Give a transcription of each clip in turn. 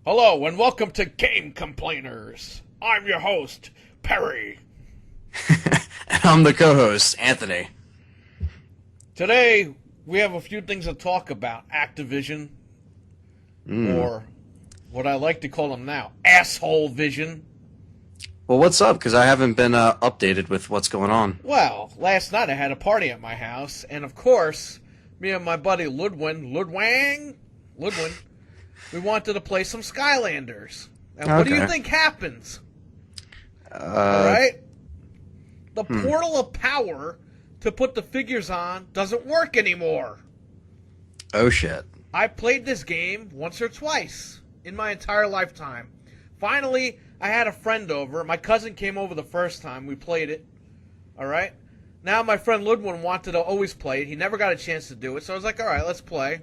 Hello and welcome to Game Complainers. I'm your host, Perry. And I'm the co-host, Anthony. Today, we have a few things to talk about. Activision, or what I like to call them now, Asshole Vision. Well, what's up? Because I haven't been updated with what's going on. Well, last night I had a party at my house, and of course, me and my buddy Ludwin, we wanted to play some Skylanders. And what do you Okay. think happens? Alright? The portal of power to put the figures on doesn't work anymore. Oh, shit. I played this game once or twice in my entire lifetime. Finally, I had a friend over. My cousin came over the first time. We played it. Alright? Now my friend Ludwin wanted to always play it. He never got a chance to do it. So I was like, alright, let's play.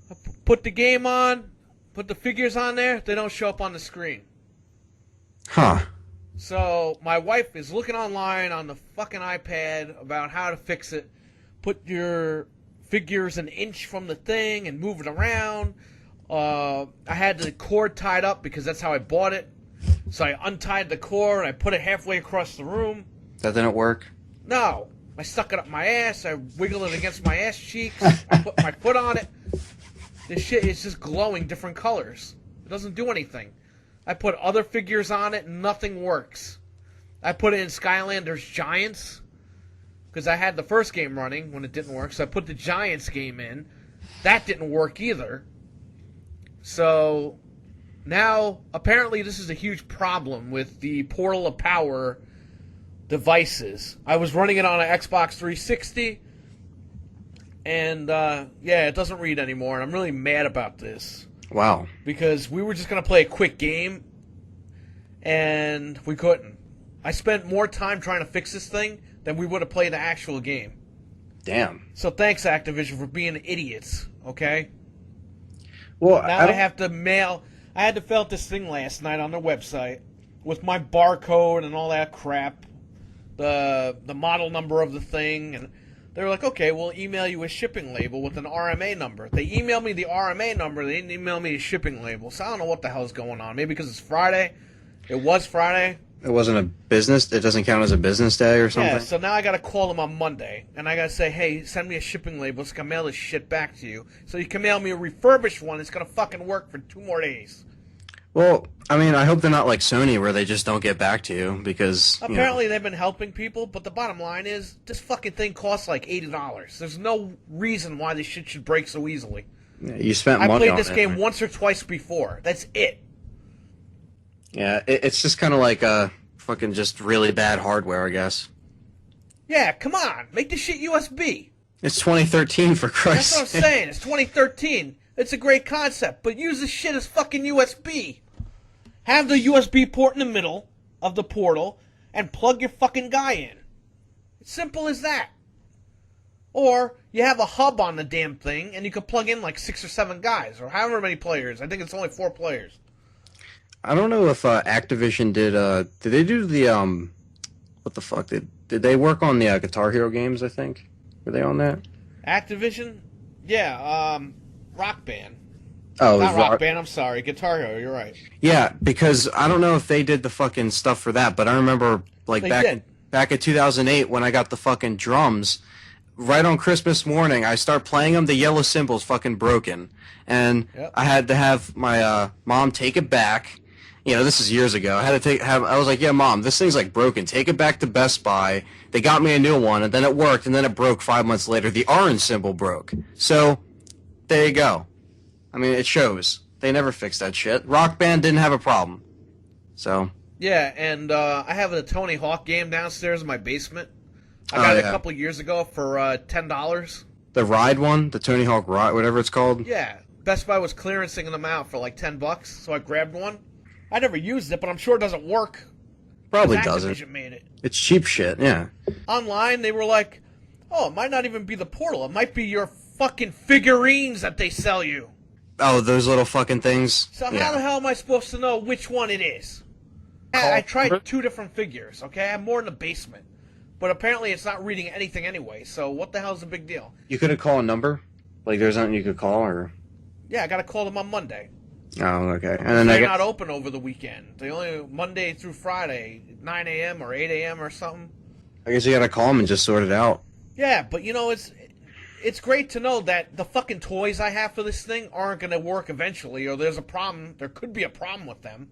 I put the game on. Put the figures on there. They don't show up on the screen. Huh. So my wife is looking online on the fucking iPad about how to fix it. Put your figures an inch from the thing and move it around. I had the cord tied up because that's how I bought it. So I untied the cord and I put it halfway across the room. That didn't work? No. I stuck it up my ass. I wiggled it against my ass cheeks. I put my foot on it. This shit is just glowing different colors. It doesn't do anything. I put other figures on it, nothing works. I put it in Skylanders Giants, because I had the first game running when it didn't work, so I put the Giants game in. That didn't work either. So, now, apparently this is a huge problem with the Portal of Power devices. I was running it on an Xbox 360, and, yeah, it doesn't read anymore, and I'm really mad about this. Wow. Because we were just going to play a quick game, and we couldn't. I spent more time trying to fix this thing than we would have played the actual game. Damn. So thanks, Activision, for being idiots, okay? Well, Now I have to mail... I had to fill out this thing last night on their website with my barcode and all that crap, the model number of the thing, and... They were like, okay, we'll email you a shipping label with an RMA number. They emailed me the RMA number. They didn't email me a shipping label. So I don't know what the hell's going on. Maybe because it's Friday. It was Friday. It wasn't a business? It doesn't count as a business day or something? Yeah, so now I got to call them on Monday. And I got to say, hey, send me a shipping label so I can mail this shit back to you. So you can mail me a refurbished one. It's going to fucking work for 2 more days. Well, I mean, I hope they're not like Sony where they just don't get back to you because... Apparently they've been helping people, but the bottom line is this fucking thing costs like $80. There's no reason why this shit should break so easily. You spent I money on played this it. game once or twice before. That's it. Yeah, it's just kind of like fucking just really bad hardware, I guess. Yeah, come on. Make this shit USB. It's 2013, for That's Christ's what I'm sake. saying. It's 2013. It's a great concept, but use this shit as fucking USB. Have the USB port in the middle of the portal and plug your fucking guy in. It's simple as that. Or you have a hub on the damn thing and you can plug in like 6 or 7 guys or however many players. I think it's only 4 players. I don't know if Activision did they do the what the fuck did they work on the Guitar Hero games? I think were they on that? Activision? Yeah, Rock Band. Oh, it Not was Rock Band, I'm sorry. Guitar Hero, you're right. Yeah, because I don't know if they did the fucking stuff for that, but I remember like They back did. back in 2008 when I got the fucking drums. Right on Christmas morning, I start playing them. The yellow cymbal's fucking broken, and Yep. I had to have my mom take it back. You know, this is years ago. I had to I was like, yeah, Mom, this thing's like broken. Take it back to Best Buy. They got me a new one, and then it worked, and then it broke 5 months later. The orange cymbal broke. So, there you go. I mean, it shows. They never fixed that shit. Rock Band didn't have a problem. So, Yeah, and I have a Tony Hawk game downstairs in my basement. I got it a couple years ago for $10. the Ride one, the Tony Hawk Ride, whatever it's called. Yeah, Best Buy was clearancing them out for like $10, so I grabbed one. I never used it, but I'm sure it doesn't work. Probably 'Cause doesn't. Activision made it. It's cheap shit, yeah. Online, they were like, oh, it might not even be the portal. It might be your fucking figurines that they sell you. Oh, those little fucking things? So how Yeah. the hell am I supposed to know which one it is? I tried 2 different figures, okay? I have more in the basement. But apparently it's not reading anything anyway, so what the hell's the big deal? You couldn't call a number? Like, there's nothing you could call, or... Yeah, I got to call them on Monday. Oh, okay. And then They're not open over the weekend. They only Monday through Friday, 9 a.m. or 8 a.m. or something. I guess you gotta call them and just sort it out. Yeah, but you know, it's great to know that the fucking toys I have for this thing aren't going to work eventually, or there's a problem. There could be a problem with them.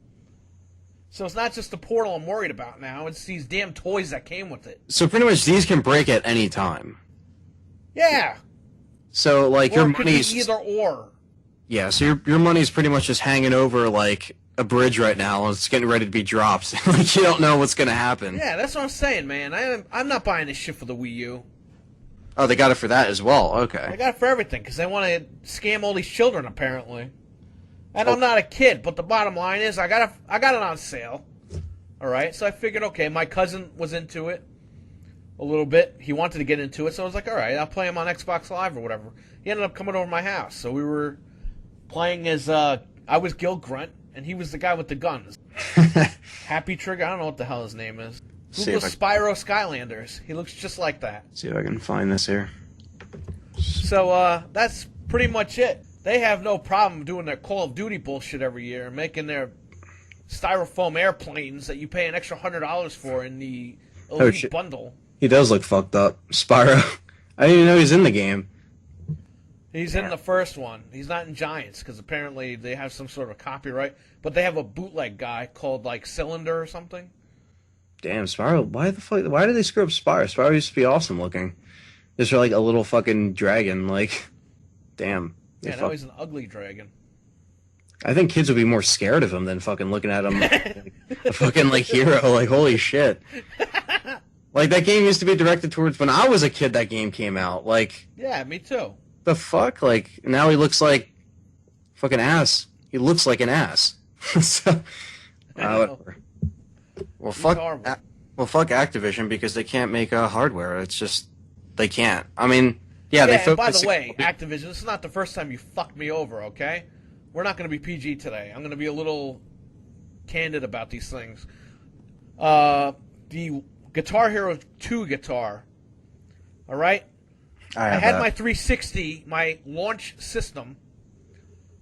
So it's not just the portal I'm worried about now. It's these damn toys that came with it. So pretty much these can break at any time. Yeah. So like Or your it could money's be either or. yeah. So your money's pretty much just hanging over like a bridge right now. And it's getting ready to be dropped. Like you don't know what's gonna happen. Yeah, that's what I'm saying, man. I'm not buying this shit for the Wii U. Oh, they got it for that as well. I Okay. got it for everything because they want to scam all these children apparently. And I'm not a kid, but the bottom line is I got it on sale. All right, so I figured, okay, my cousin was into it a little bit. He wanted to get into it, so I was like, all right, I'll play him on Xbox Live or whatever. He ended up coming over to my house, so we were playing as I was Gil Grunt, and he was the guy with the guns. Happy Trigger, I don't know what the hell his name is. See Google if Spyro Skylanders. He looks just like that. See if I can find this here. So that's pretty much it. They have no problem doing their Call of Duty bullshit every year and making their styrofoam airplanes that you pay an extra $100 for in the Elite shit. bundle. He does look fucked up, Spyro. I didn't even know he's in the game. He's in the first one. He's not in Giants because apparently they have some sort of copyright. But they have a bootleg guy called like Cylinder or something. Damn, Spyro. Why the fuck? Why did they screw up Spyro? Spyro used to be awesome looking. Just like a little fucking dragon. Like, damn. Yeah, now he's an ugly dragon. I think kids would be more scared of him than fucking looking at him like a fucking like hero. Like, holy shit. Like that game used to be directed towards when I was a kid. That game came out. Like, Yeah, me too. the fuck? Like now he looks like fucking ass. He looks like an ass. So, I know. whatever. Well, fuck. horrible. Well, fuck Activision because they can't make hardware. It's just they can't. I mean, yeah, they Yeah, and by focus. the way, Activision, this is not the first time you fucked me over, okay? We're not going to be PG today. I'm going to be a little candid about these things. The Guitar Hero 2 guitar, all right? I had my 360, my launch system,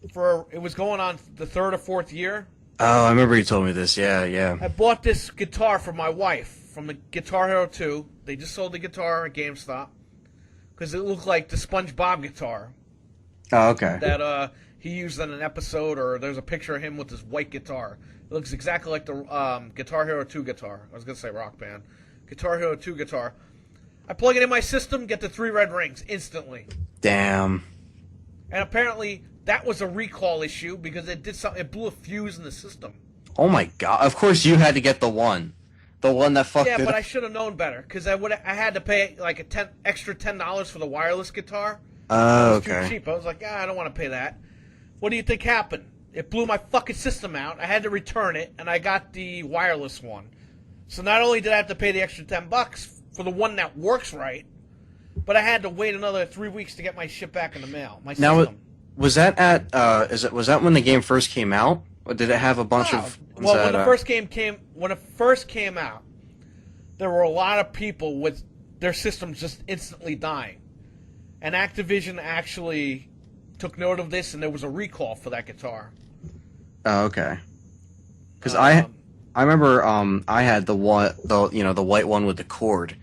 it was going on the third or fourth year. Oh, I remember you told me this. Yeah, yeah. I bought this guitar for my wife from the Guitar Hero 2. They just sold the guitar at GameStop because it looked like the SpongeBob guitar Oh, okay. that he used in an episode, or there's a picture of him with this white guitar. It looks exactly like the Guitar Hero 2 guitar. I was going to say Rock Band. Guitar Hero 2 guitar. I plug it in my system, get the 3 red rings instantly. Damn. And apparently that was a recall issue because it did something. It blew a fuse in the system. Oh my god. Of course you had to get the one that fucked Yeah, it but up. I should have known better because I had to pay like extra $10 for the wireless guitar. Oh, It was too okay. cheap. I was like, I don't want to pay that. What do you think happened? It blew my fucking system out. I had to return it, and I got the wireless one. So not only did I have to pay the extra $10 for the one that works right, but I had to wait another 3 weeks to get my shit back in the mail. My Now, system. was that at was that when the game first came out, or did it have a bunch No. of? Well, when that, it first came out, there were a lot of people with their systems just instantly dying, and Activision actually took note of this, and there was a recall for that guitar. Oh, okay. Because Um, I remember I had the white one with the cord.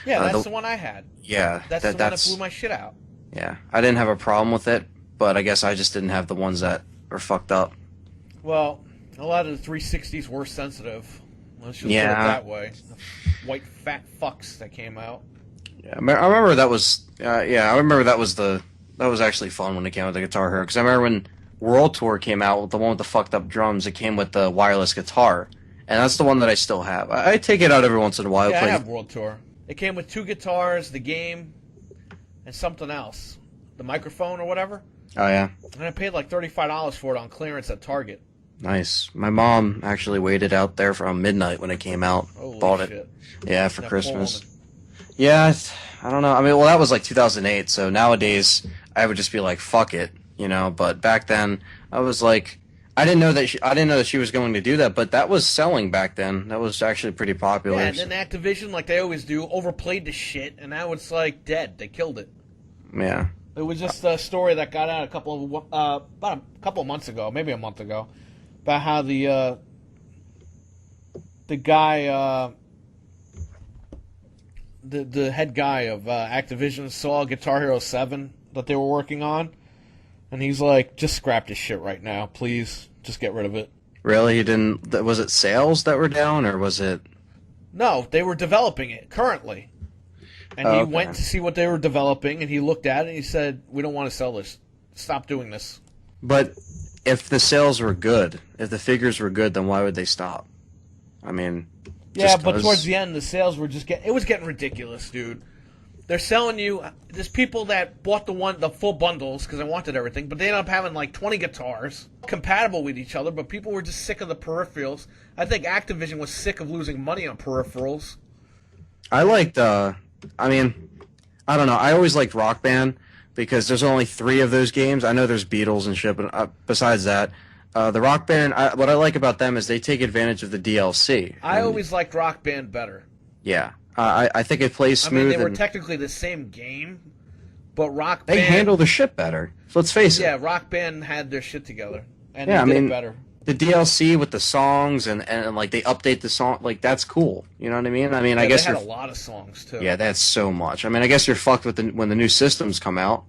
Yeah, that's the- the one I had. Yeah, That's the one that blew my shit out. yeah. I didn't have a problem with it, but I guess I just didn't have the ones that are fucked up. Well, a lot of the 360s were sensitive. Let's just put it Yeah. that way. The white fat fucks that came out. Yeah, I remember that was I remember that was actually fun when it came with the Guitar Hero, because I remember when World Tour came out with the one with the fucked up drums, it came with the wireless guitar, and that's the one that I still have. I take it out every once in a while. Yeah, I play- have World Tour. It came with 2 guitars, the game, and something else. The microphone or whatever. Oh yeah, And I paid like $35 for it on clearance at Target. nice. My mom actually waited out there from midnight when it came out. Holy Bought shit. it. Yeah, for That poor Christmas. woman. Yeah, I don't know. I mean, well, that was like 2008, so nowadays I would just be like, fuck it, you know. But back then, I was like, I didn't know that she was going to do that, but that was selling back then. That was actually pretty popular. Yeah, and then Activision, like they always do, overplayed the shit, and now it's like dead. They killed it. Yeah. It was just a story that got out about a couple of months ago, maybe a month ago, about how the guy, the head guy of Activision saw Guitar Hero 7 that they were working on, and he's like, just scrap this shit right now, please. Just get rid of it. Really? He didn't. Was it sales that were down, or was it? No, they were developing it currently. And he went to see what they were developing, and he looked at it, and he said, we don't want to sell this. Stop doing this. But if the sales were good, if the figures were good, then why would they stop? I mean, yeah, but towards the end, the sales were it was getting ridiculous, dude. They're selling you, there's people that bought the full bundles because they wanted everything, but they ended up having like 20 guitars compatible with each other, but people were just sick of the peripherals. I think Activision was sick of losing money on peripherals. I liked, I mean, I don't know. I always liked Rock Band because there's only 3 of those games. I know there's Beatles and shit, but besides that, the Rock Band, what I like about them is they take advantage of the DLC. I always liked Rock Band better. Yeah. I think it plays smooth. I mean, they were technically the same game, but Rock Band... They handle the shit better. So let's face it. Yeah, Rock Band had their shit together, and they did it better. The DLC with the songs and like they update the song, like that's cool. You know what I mean? I mean, yeah, I guess they had a lot of songs too. Yeah, that's so much. I mean, I guess you're fucked with when the new systems come out.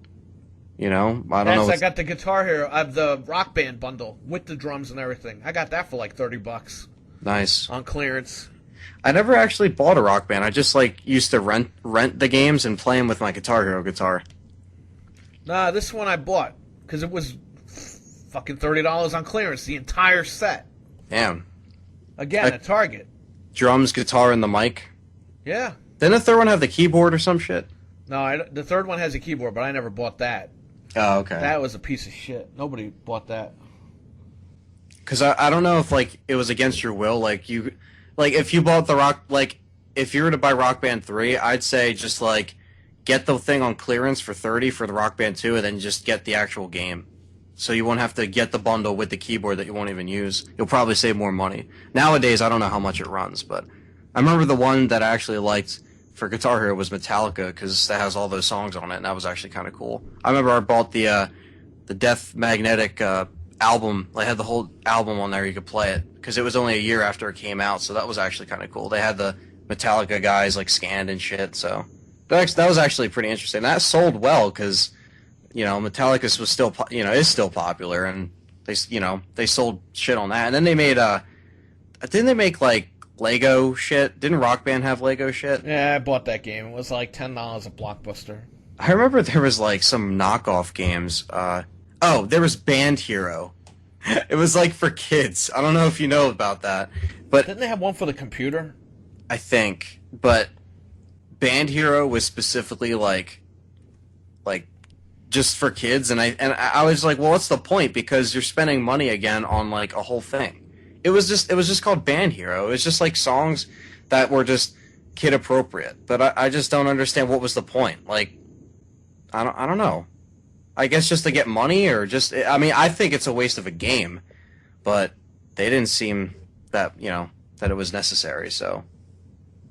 You know, I don't know. I got the Guitar Hero, the Rock Band bundle with the drums and everything. I got that for like $30. Nice. On clearance. I never actually bought a Rock Band. I just like used to rent the games and play them with my Guitar Hero guitar. Nah, this one I bought because it was fucking $30 on clearance, the entire set. Damn. Again, at Target. Drums, guitar, and the mic. Yeah. Didn't the third one have the keyboard or some shit? No, the third one has a keyboard, but I never bought that. Oh, okay. That was a piece of shit. Nobody bought that. Because I don't know if like it was against your will. Like if you bought the Rock, like if you were to buy Rock Band 3, I'd say just like get the thing on clearance for $30 for the Rock Band 2, and then just get the actual game. So you won't have to get the bundle with the keyboard that you won't even use. You'll probably save more money. Nowadays, I don't know how much it runs, but I remember the one that I actually liked for Guitar Hero was Metallica, because that has all those songs on it, and that was actually kind of cool. I remember I bought the Death Magnetic album. They had the whole album on there. You could play it, because it was only a year after it came out, so that was actually kind of cool. They had the Metallica guys like scanned and shit, so that was actually pretty interesting. That sold well, because you know, Metallica was still, is still popular, and they sold shit on that. And then they made, didn't they make like Lego shit? Didn't Rock Band have Lego shit? Yeah, I bought that game. It was like $10 at Blockbuster. I remember there was like some knockoff games. There was Band Hero. It was like for kids. I don't know if you know about that, but didn't they have one for the computer? I think, but Band Hero was specifically like just for kids, and I was like, well, what's the point? Because you're spending money again on like a whole thing. It was just called Band Hero. It was just like songs that were just kid appropriate. But I just don't understand what was the point. Like, I don't know. I guess just to get money, or just, I mean, I think it's a waste of a game, but they didn't seem that that it was necessary. So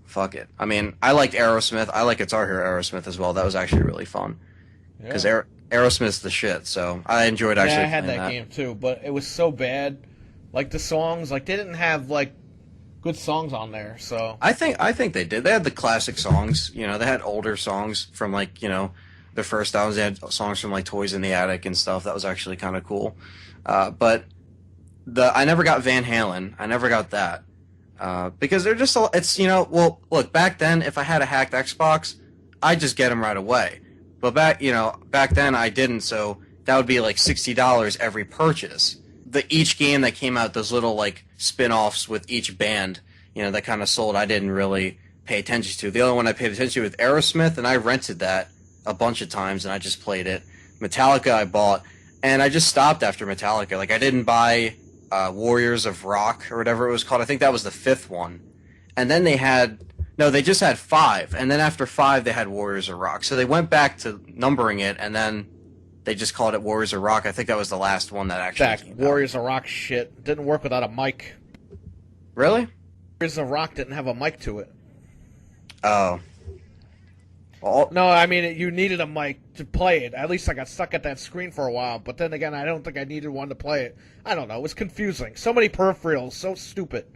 fuck it. I mean, I liked Aerosmith. I like Guitar Hero Aerosmith as well. That was actually really fun. Because Aerosmith's the shit, so I enjoyed actually. Yeah, I had that game too, but it was so bad. Like the songs, like they didn't have like good songs on there. So I think they did. They had the classic songs. They had older songs from like their first albums. They had songs from like Toys in the Attic and stuff. That was actually kind of cool. But I never got Van Halen. I never got that because they're just it's well, look, back then if I had a hacked Xbox, I'd just get them right away. But back then I didn't, so that would be like $60 every purchase. Each game that came out, those little like spin-offs with each band, that kind of sold, I didn't really pay attention to. The only one I paid attention to was Aerosmith, and I rented that a bunch of times, and I just played it. Metallica I bought, and I just stopped after Metallica. Like I didn't buy Warriors of Rock or whatever it was called. I think that was the 5th one. And then they just had 5, and then after 5 they had Warriors of Rock. So they went back to numbering it, and then they just called it Warriors of Rock. I think that was the last one that actually came Warriors out. of Rock shit didn't work without a mic. Really? Warriors of Rock didn't have a mic to it. Oh. All, No, I mean you needed a mic to play it. At least I got stuck at that screen for a while. But then again, I don't think I needed one to play it. I don't know. It was confusing. So many peripherals. So stupid.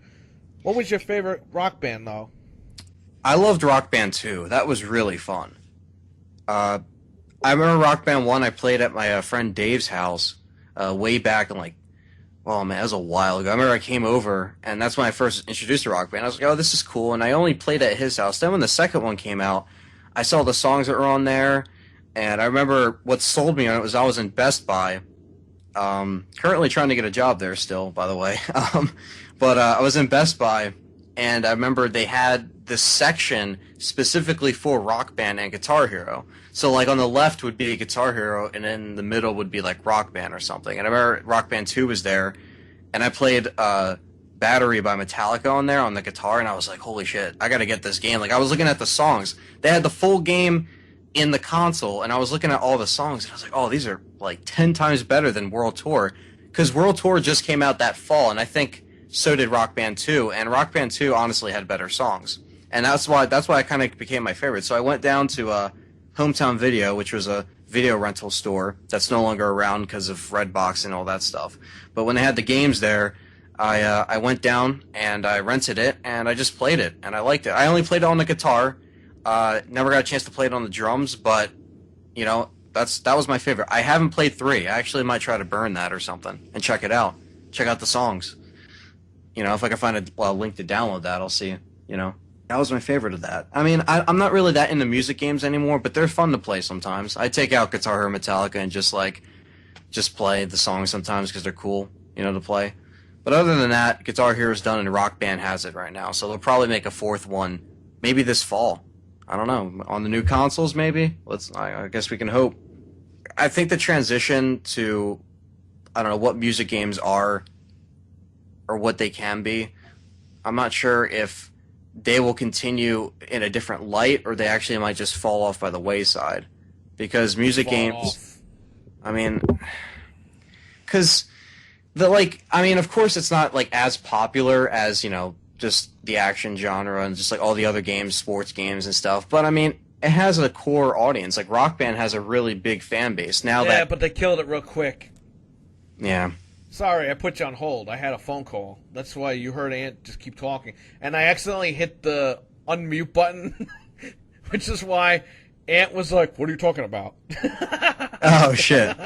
What was your favorite Rock Band though? I loved Rock Band 2. That was really fun. I remember Rock Band 1 I played at my friend Dave's house way back in like, oh man, that was a while ago. I remember I came over, and that's when I first introduced to Rock Band. I was like, oh, this is cool, and I only played it at his house. Then when the second one came out, I saw the songs that were on there, and I remember what sold me on it was I was in Best Buy, currently trying to get a job there still, by the way. But I was in Best Buy, and I remember they had this section specifically for Rock Band and Guitar Hero. So like on the left would be Guitar Hero, and in the middle would be like Rock Band or something. And I remember Rock Band 2 was there, and I played Battery by Metallica on there on the guitar, and I was like, holy shit, I gotta get this game. Like I was looking at the songs. They had the full game in the console, and I was looking at all the songs, and I was like, oh, these are like 10 times better than World Tour. Because World Tour just came out that fall, and I think so did Rock Band 2, and Rock Band 2 honestly had better songs. And that's why it kind of became my favorite. So I went down to Hometown Video, which was a video rental store that's no longer around because of Redbox and all that stuff. But when they had the games there, I went down and I rented it, and I just played it, and I liked it. I only played it on the guitar, never got a chance to play it on the drums, but, you know, that was my favorite. I haven't played 3. I actually might try to burn that or something and check it out. Check out the songs. You know, if I can find a link to download that, I'll see, you know. That was my favorite of that. I mean, I'm not really that into music games anymore, but they're fun to play sometimes. I take out Guitar Hero Metallica and just play the songs sometimes because they're cool, you know, to play. But other than that, Guitar Hero's done and Rock Band has it right now. So they'll probably make a 4th one, maybe this fall. I don't know. On the new consoles, maybe? I guess we can hope. I think the transition to, I don't know, what music games are or what they can be, I'm not sure if they will continue in a different light or they actually might just fall off by the wayside. Because music games, I mean, because of course it's not like as popular as, you know, just the action genre and just like all the other games, sports games and stuff. But I mean, it has a core audience. Like Rock Band has a really big fan base. Yeah, but they killed it real quick. Yeah. Sorry, I put you on hold. I had a phone call. That's why you heard Ant just keep talking. And I accidentally hit the unmute button, which is why Ant was like, what are you talking about? Oh, shit.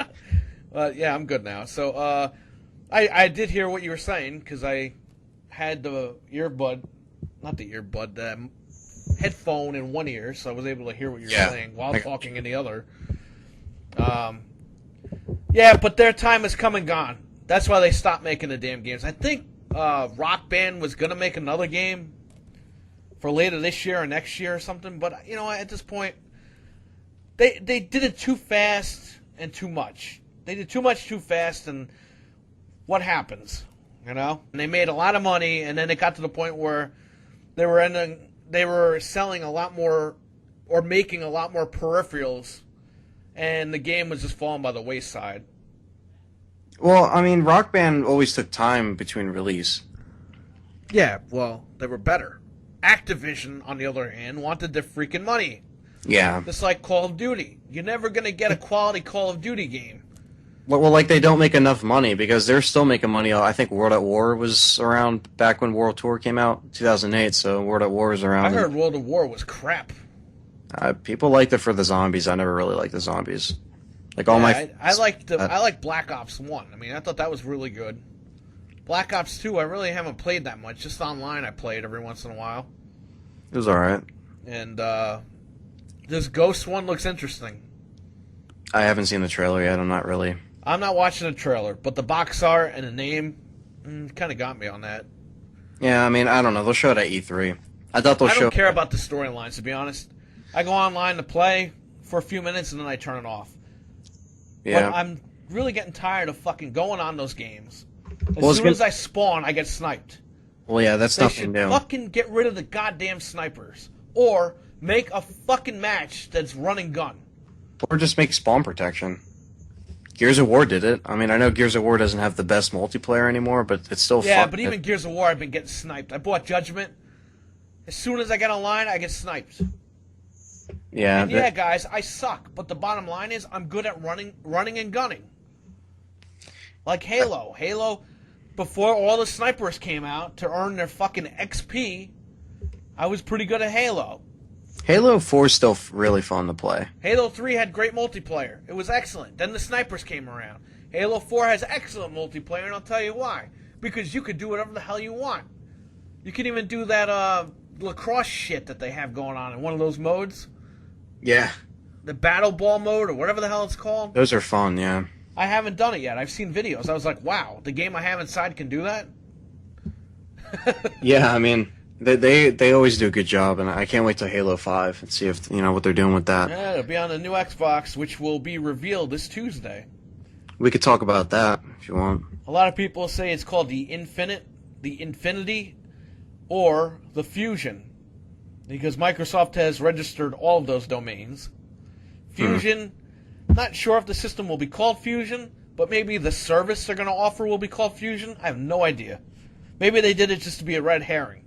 Yeah, I'm good now. So I did hear what you were saying because I had the headphone in one ear, so I was able to hear what you were saying while talking in the other. Yeah, but their time has come and gone. That's why they stopped making the damn games. I think Rock Band was going to make another game for later this year or next year or something. But, you know, at this point, they did it too fast and too much. They did too much too fast, and what happens, you know? And they made a lot of money, and then it got to the point where they were selling a lot more or making a lot more peripherals, and the game was just falling by the wayside. Well, I mean, Rock Band always took time between release. Yeah, well, they were better. Activision, on the other hand, wanted their freaking money. Yeah. Just like Call of Duty. You're never going to get a quality Call of Duty game. Well, like, they don't make enough money because they're still making money. I think World at War was around back when World Tour came out, 2008, so World at War was around. I heard World at War was crap. People liked it for the zombies. I never really liked the zombies. Like all I liked Black Ops 1. I mean, I thought that was really good. Black Ops 2, I really haven't played that much. Just online I played every once in a while. It was alright. And this Ghost one looks interesting. I haven't seen the trailer yet. I'm not watching the trailer, but the box art and the name kind of got me on that. Yeah, I mean, I don't know. They'll show it at E3. I don't care about the storylines, to be honest. I go online to play for a few minutes and then I turn it off. Yeah. But I'm really getting tired of fucking going on those games. As soon as I spawn, I get sniped. Well, yeah, that's nothing new. They should fucking get rid of the goddamn snipers. Or make a fucking match that's run and gun. Or just make spawn protection. Gears of War did it. I mean, I know Gears of War doesn't have the best multiplayer anymore, but it's still fun. Yeah, but even Gears of War, I've been getting sniped. I bought Judgment. As soon as I get online, I get sniped. Yeah. And yeah, guys, I suck, but the bottom line is I'm good at running and gunning. Like Halo. Halo, before all the snipers came out to earn their fucking XP, I was pretty good at Halo. Halo 4 is still really fun to play. Halo 3 had great multiplayer. It was excellent. Then the snipers came around. Halo 4 has excellent multiplayer, and I'll tell you why. Because you could do whatever the hell you want. You can even do that lacrosse shit that they have going on in one of those modes. Yeah. The battle ball mode or whatever the hell it's called. Those are fun, yeah. I haven't done it yet. I've seen videos. I was like, wow, the game I have inside can do that? Yeah, I mean, they always do a good job, and I can't wait till Halo 5 and see if, what they're doing with that. Yeah, it'll be on the new Xbox, which will be revealed this Tuesday. We could talk about that if you want. A lot of people say it's called the Infinity, or the Fusion, because Microsoft has registered all of those domains. Fusion, not sure if the system will be called Fusion, but maybe the service they're going to offer will be called Fusion. I have no idea. Maybe they did it just to be a red herring.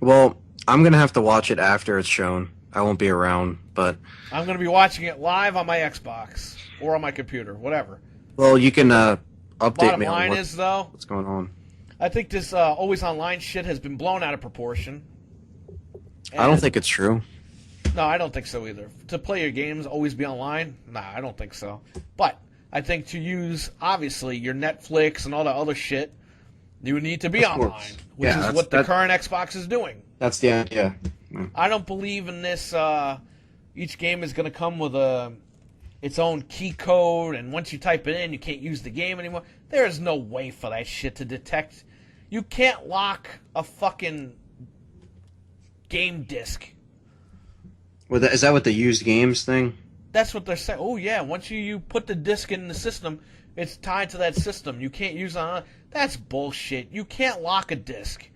Well, I'm going to have to watch it after it's shown. I won't be around, but... I'm going to be watching it live on my Xbox, or on my computer, whatever. Well, you can update me Bottom line on is, though, what's going on. I think this always online shit has been blown out of proportion. I don't think it's true. No, I don't think so either. To play your games, always be online? Nah, I don't think so. But I think to use, obviously, your Netflix and all that other shit, you would need to be Of course. online, which Yeah, is what the current Xbox is doing. That's the idea. I don't believe in this, each game is going to come with its own key code, and once you type it in, you can't use the game anymore. There is no way for that shit to detect. You can't lock a fucking game disc. Well, is that what the used games thing? That's what they're saying. Oh, yeah, once you put the disc in the system, it's tied to that system. You can't use it on... That's bullshit. You can't lock a disc.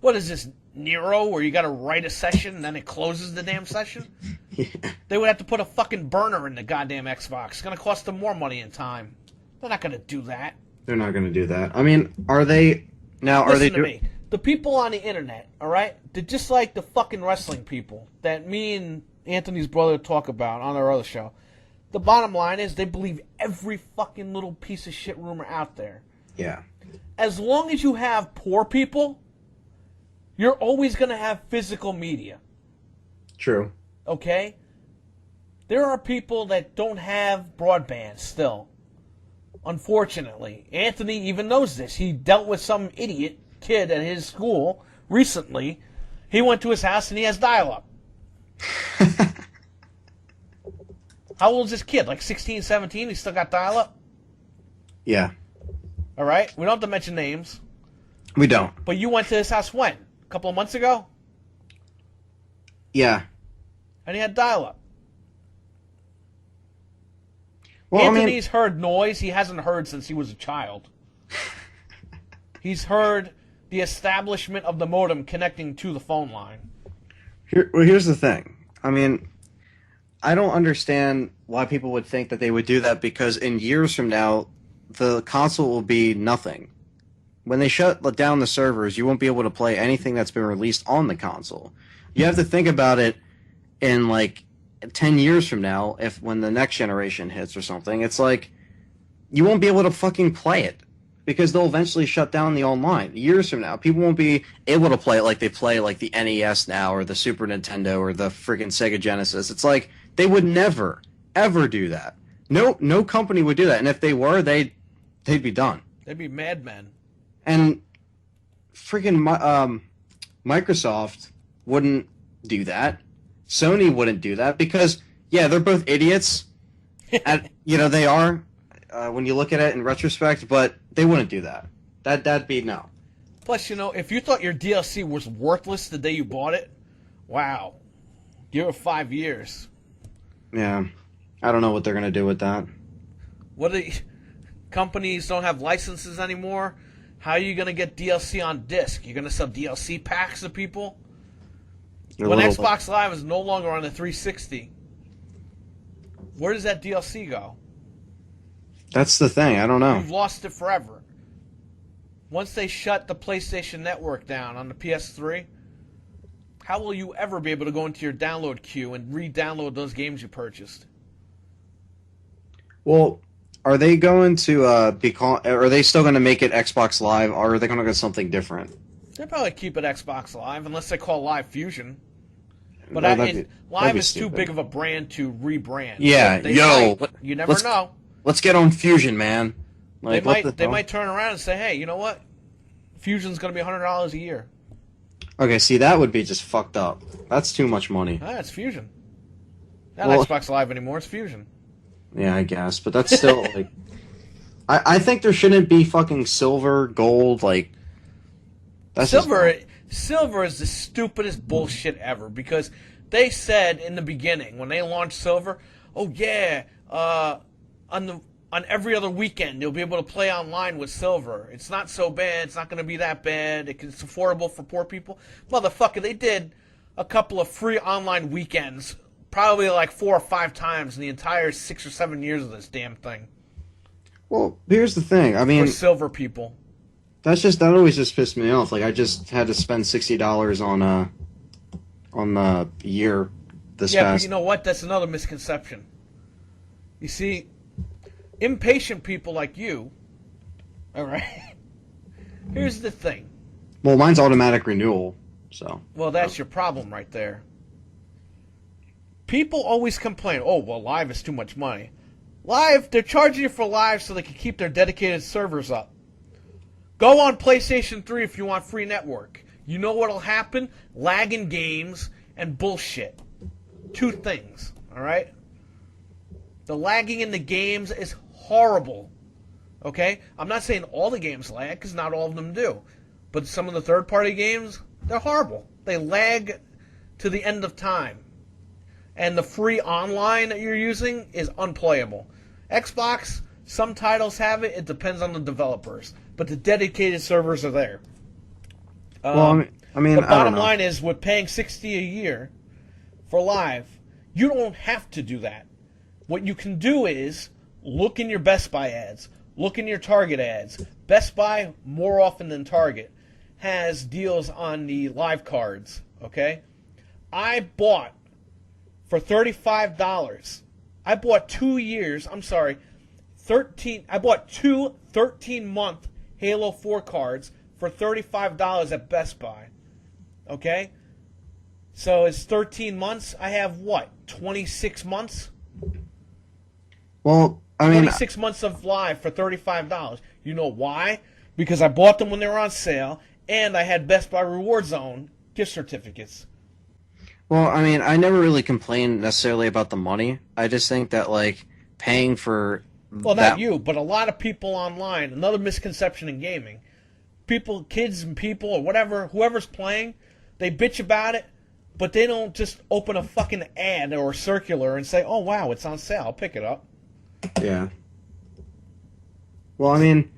What is this, Nero, where you got to write a session and then it closes the damn session? Yeah. They would have to put a fucking burner in the goddamn Xbox. It's going to cost them more money and time. They're not going to do that. They're not going to do that. I mean, are they... Now, are they... Listen to me. The people on the internet, all right, they're just like the fucking wrestling people that me and Anthony's brother talk about on our other show. The bottom line is they believe every fucking little piece of shit rumor out there. Yeah. As long as you have poor people, you're always going to have physical media. True. Okay? There are people that don't have broadband still. Unfortunately. Anthony even knows this. He dealt with some idiot kid at his school recently. He went to his house and he has dial-up. How old is this kid? Like 16, 17? He still got dial-up? Yeah. All right? We don't have to mention names. We don't. But you went to his house when? A couple of months ago? Yeah. And he had dial-up. Well, Anthony's heard noise he hasn't heard since he was a child. He's heard the establishment of the modem connecting to the phone line. Here's the thing. I mean, I don't understand why people would think that they would do that, because in years from now, the console will be nothing. When they shut down the servers, you won't be able to play anything that's been released on the console. You have to think about it in like 10 years from now, when the next generation hits or something. It's like you won't be able to fucking play it, because they'll eventually shut down the online. Years from now, people won't be able to play it like they play like the NES now, or the Super Nintendo, or the friggin' Sega Genesis. It's like they would never, ever do that. No company would do that. And if they were, they'd be done. They'd be madmen. And friggin' Microsoft wouldn't do that. Sony wouldn't do that, because, yeah, they're both idiots. They are, when you look at it in retrospect, but they wouldn't do that. That'd be no. Plus, if you thought your DLC was worthless the day you bought it, wow. Give it 5 years. Yeah. I don't know what they're going to do with that. Companies don't have licenses anymore. How are you going to get DLC on disc? You're going to sell DLC packs to people? When Xbox Live is no longer on the 360, where does that DLC go? That's the thing. I don't know. You've lost it forever. Once they shut the PlayStation Network down on the PS3, how will you ever be able to go into your download queue and re-download those games you purchased? Well, are they going to are they still going to make it Xbox Live, or are they going to get something different? They'll probably keep it Xbox Live unless they call Live Fusion. But No, that'd Live be is too stupid. big of a brand to rebrand. Yeah, So they yo, might. You never let's- know. Let's get on Fusion, man. Like, They what the might. They hell? might turn around and say, "Hey, you know what? Fusion's going to be $100 a year." Okay, see, that would be just fucked up. That's too much money. Ah, it's Fusion. Not Well- Xbox Live anymore. It's Fusion. Yeah, I guess, but that's still like. I think there shouldn't be fucking silver, gold, like. That's just- Silver is the stupidest bullshit ever because they said in the beginning when they launched Silver, "Oh yeah, on every other weekend you'll be able to play online with Silver. It's not so bad. It's not going to be that bad. It's affordable for poor people." Motherfucker, they did a couple of free online weekends, probably like 4 or 5 times in the entire 6 or 7 years of this damn thing Well, here's the thing. I for mean, Silver people. that always just pissed me off. Like, I just had to spend $60 on the year this Yeah, but past. you know what? That's another misconception. You see, impatient people like you, all right? Here's the thing. Well, mine's automatic renewal, so. Well, that's your problem right there. People always complain, "Oh, well, Live is too much money." Live, they're charging you for Live so they can keep their dedicated servers up. Go on PlayStation 3 if you want free network. You know what'll happen? Lagging games and bullshit. 2 things, all right? The lagging in the games is horrible, okay? I'm not saying all the games lag, because not all of them do. But some of the third-party games, they're horrible. They lag to the end of time. And the free online that you're using is unplayable. Xbox, some titles have it. It depends on the developers. But the dedicated servers are there. Well, I mean, The I don't bottom know. line is, with paying $60 a year for Live, you don't have to do that. What you can do is look in your Best Buy ads, look in your Target ads. Best Buy, more often than Target, has deals on the Live cards, okay? I bought for $35. I bought 2 years, I'm sorry, 13, I bought 2 13-month Halo 4 cards for $35 at Best Buy. Okay? So it's 13 months. I have what? 26 months? Well, I mean, 26 months of Live for $35. You know why? Because I bought them when they were on sale, and I had Best Buy Reward Zone gift certificates. I never really complained necessarily about the money. I just think that, like, paying for Well, that. not you, but a lot of people online. Another misconception in gaming. People, kids and people, or whatever, whoever's playing, they bitch about it, but they don't just open a fucking ad or a circular and say, "Oh, wow, it's on sale. I'll pick it up." Yeah. Well, I mean,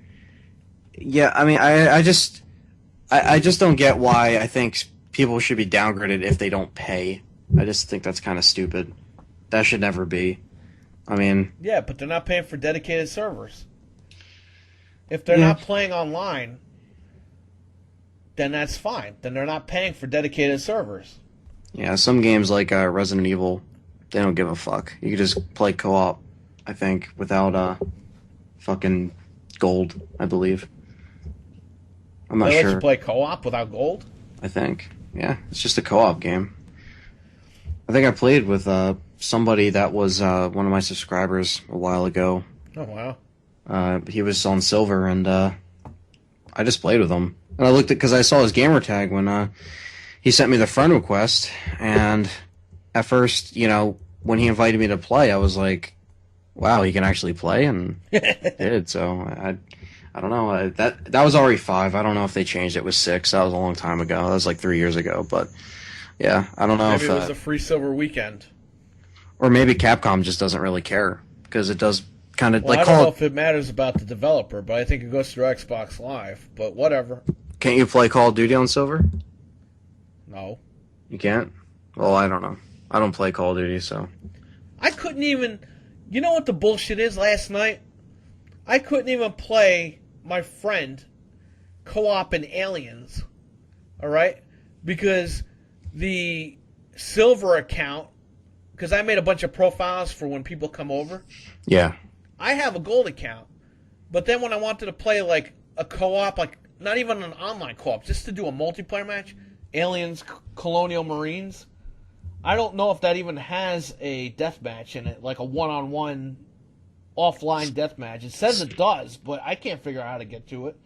yeah, I just don't get why I think people should be downgraded if they don't pay. I just think that's kind of stupid. That should never be. I mean, Yeah, but they're not paying for dedicated servers. If they're Yeah. not playing online, then that's fine. Then they're not paying for dedicated servers. yeah, some games like Resident Evil, they don't give a fuck. You can just play co-op, I think, without fucking gold, I believe. I'm not They let sure. you play co-op without gold? I think. Yeah, it's just a co-op game. I think I played with somebody that was one of my subscribers a while ago. Oh, wow. He was on silver, and I just played with him. And I looked at because I saw his gamer tag when he sent me the friend request. And at first, when he invited me to play, I was like, "Wow, he can actually play," and he did. So I don't know. That was RE5. I don't know if they changed it. It was 6. That was a long time ago. That was like 3 years ago. But yeah, I don't know Maybe if it was a free silver weekend. or maybe Capcom just doesn't really care because it does kind of Well, like I don't know Call. if it matters about the developer, but I think it goes through Xbox Live. But whatever. Can't you play Call of Duty on silver? No. You can't? Well, I don't know. I don't play Call of Duty, so. I couldn't even... You know what the bullshit is last night? I couldn't even play my friend co-op in Aliens. Alright? Because the silver account, because I made a bunch of profiles for when people come over. Yeah. I have a gold account, but then when I wanted to play like a co-op, like not even an online co-op, just to do a multiplayer match, Aliens Colonial Marines, I don't know if that even has a deathmatch in it, like a one-on-one offline deathmatch. It says it does, but I can't figure out how to get to it.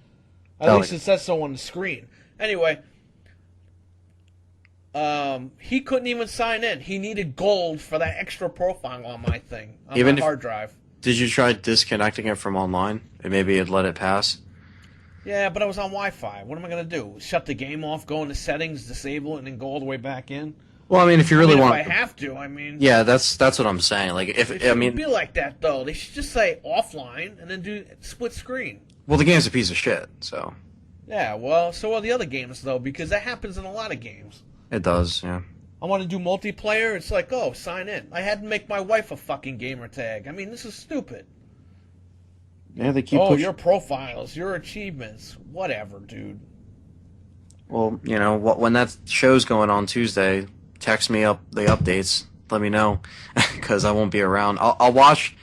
At least it says so on the screen. Anyway, he couldn't even sign in. He needed gold for that extra profile on my thing, on Even my if- hard drive. Did you try disconnecting it from online? And maybe it let it pass? Yeah, but I was on Wi-Fi. What am I going to do? Shut the game off, go into settings, disable it, and then go all the way back in? Well, I mean, if you really I mean, want... if I have to, I mean... Yeah, that's what I'm saying. Like, if It I shouldn't mean... be like that, though. They should just say offline and then do split screen. Well, the game's a piece of shit, so... Yeah, well, so are the other games, though, because that happens in a lot of games. It does, yeah. I want to do multiplayer, it's like, oh, sign in. I had to make my wife a fucking gamer tag. I mean, this is stupid. Yeah, they keep Oh, pushing... your profiles, your achievements. Whatever, dude. Well, you know, when that show's going on Tuesday, text me up the updates. Let me know, because I won't be around. I'll watch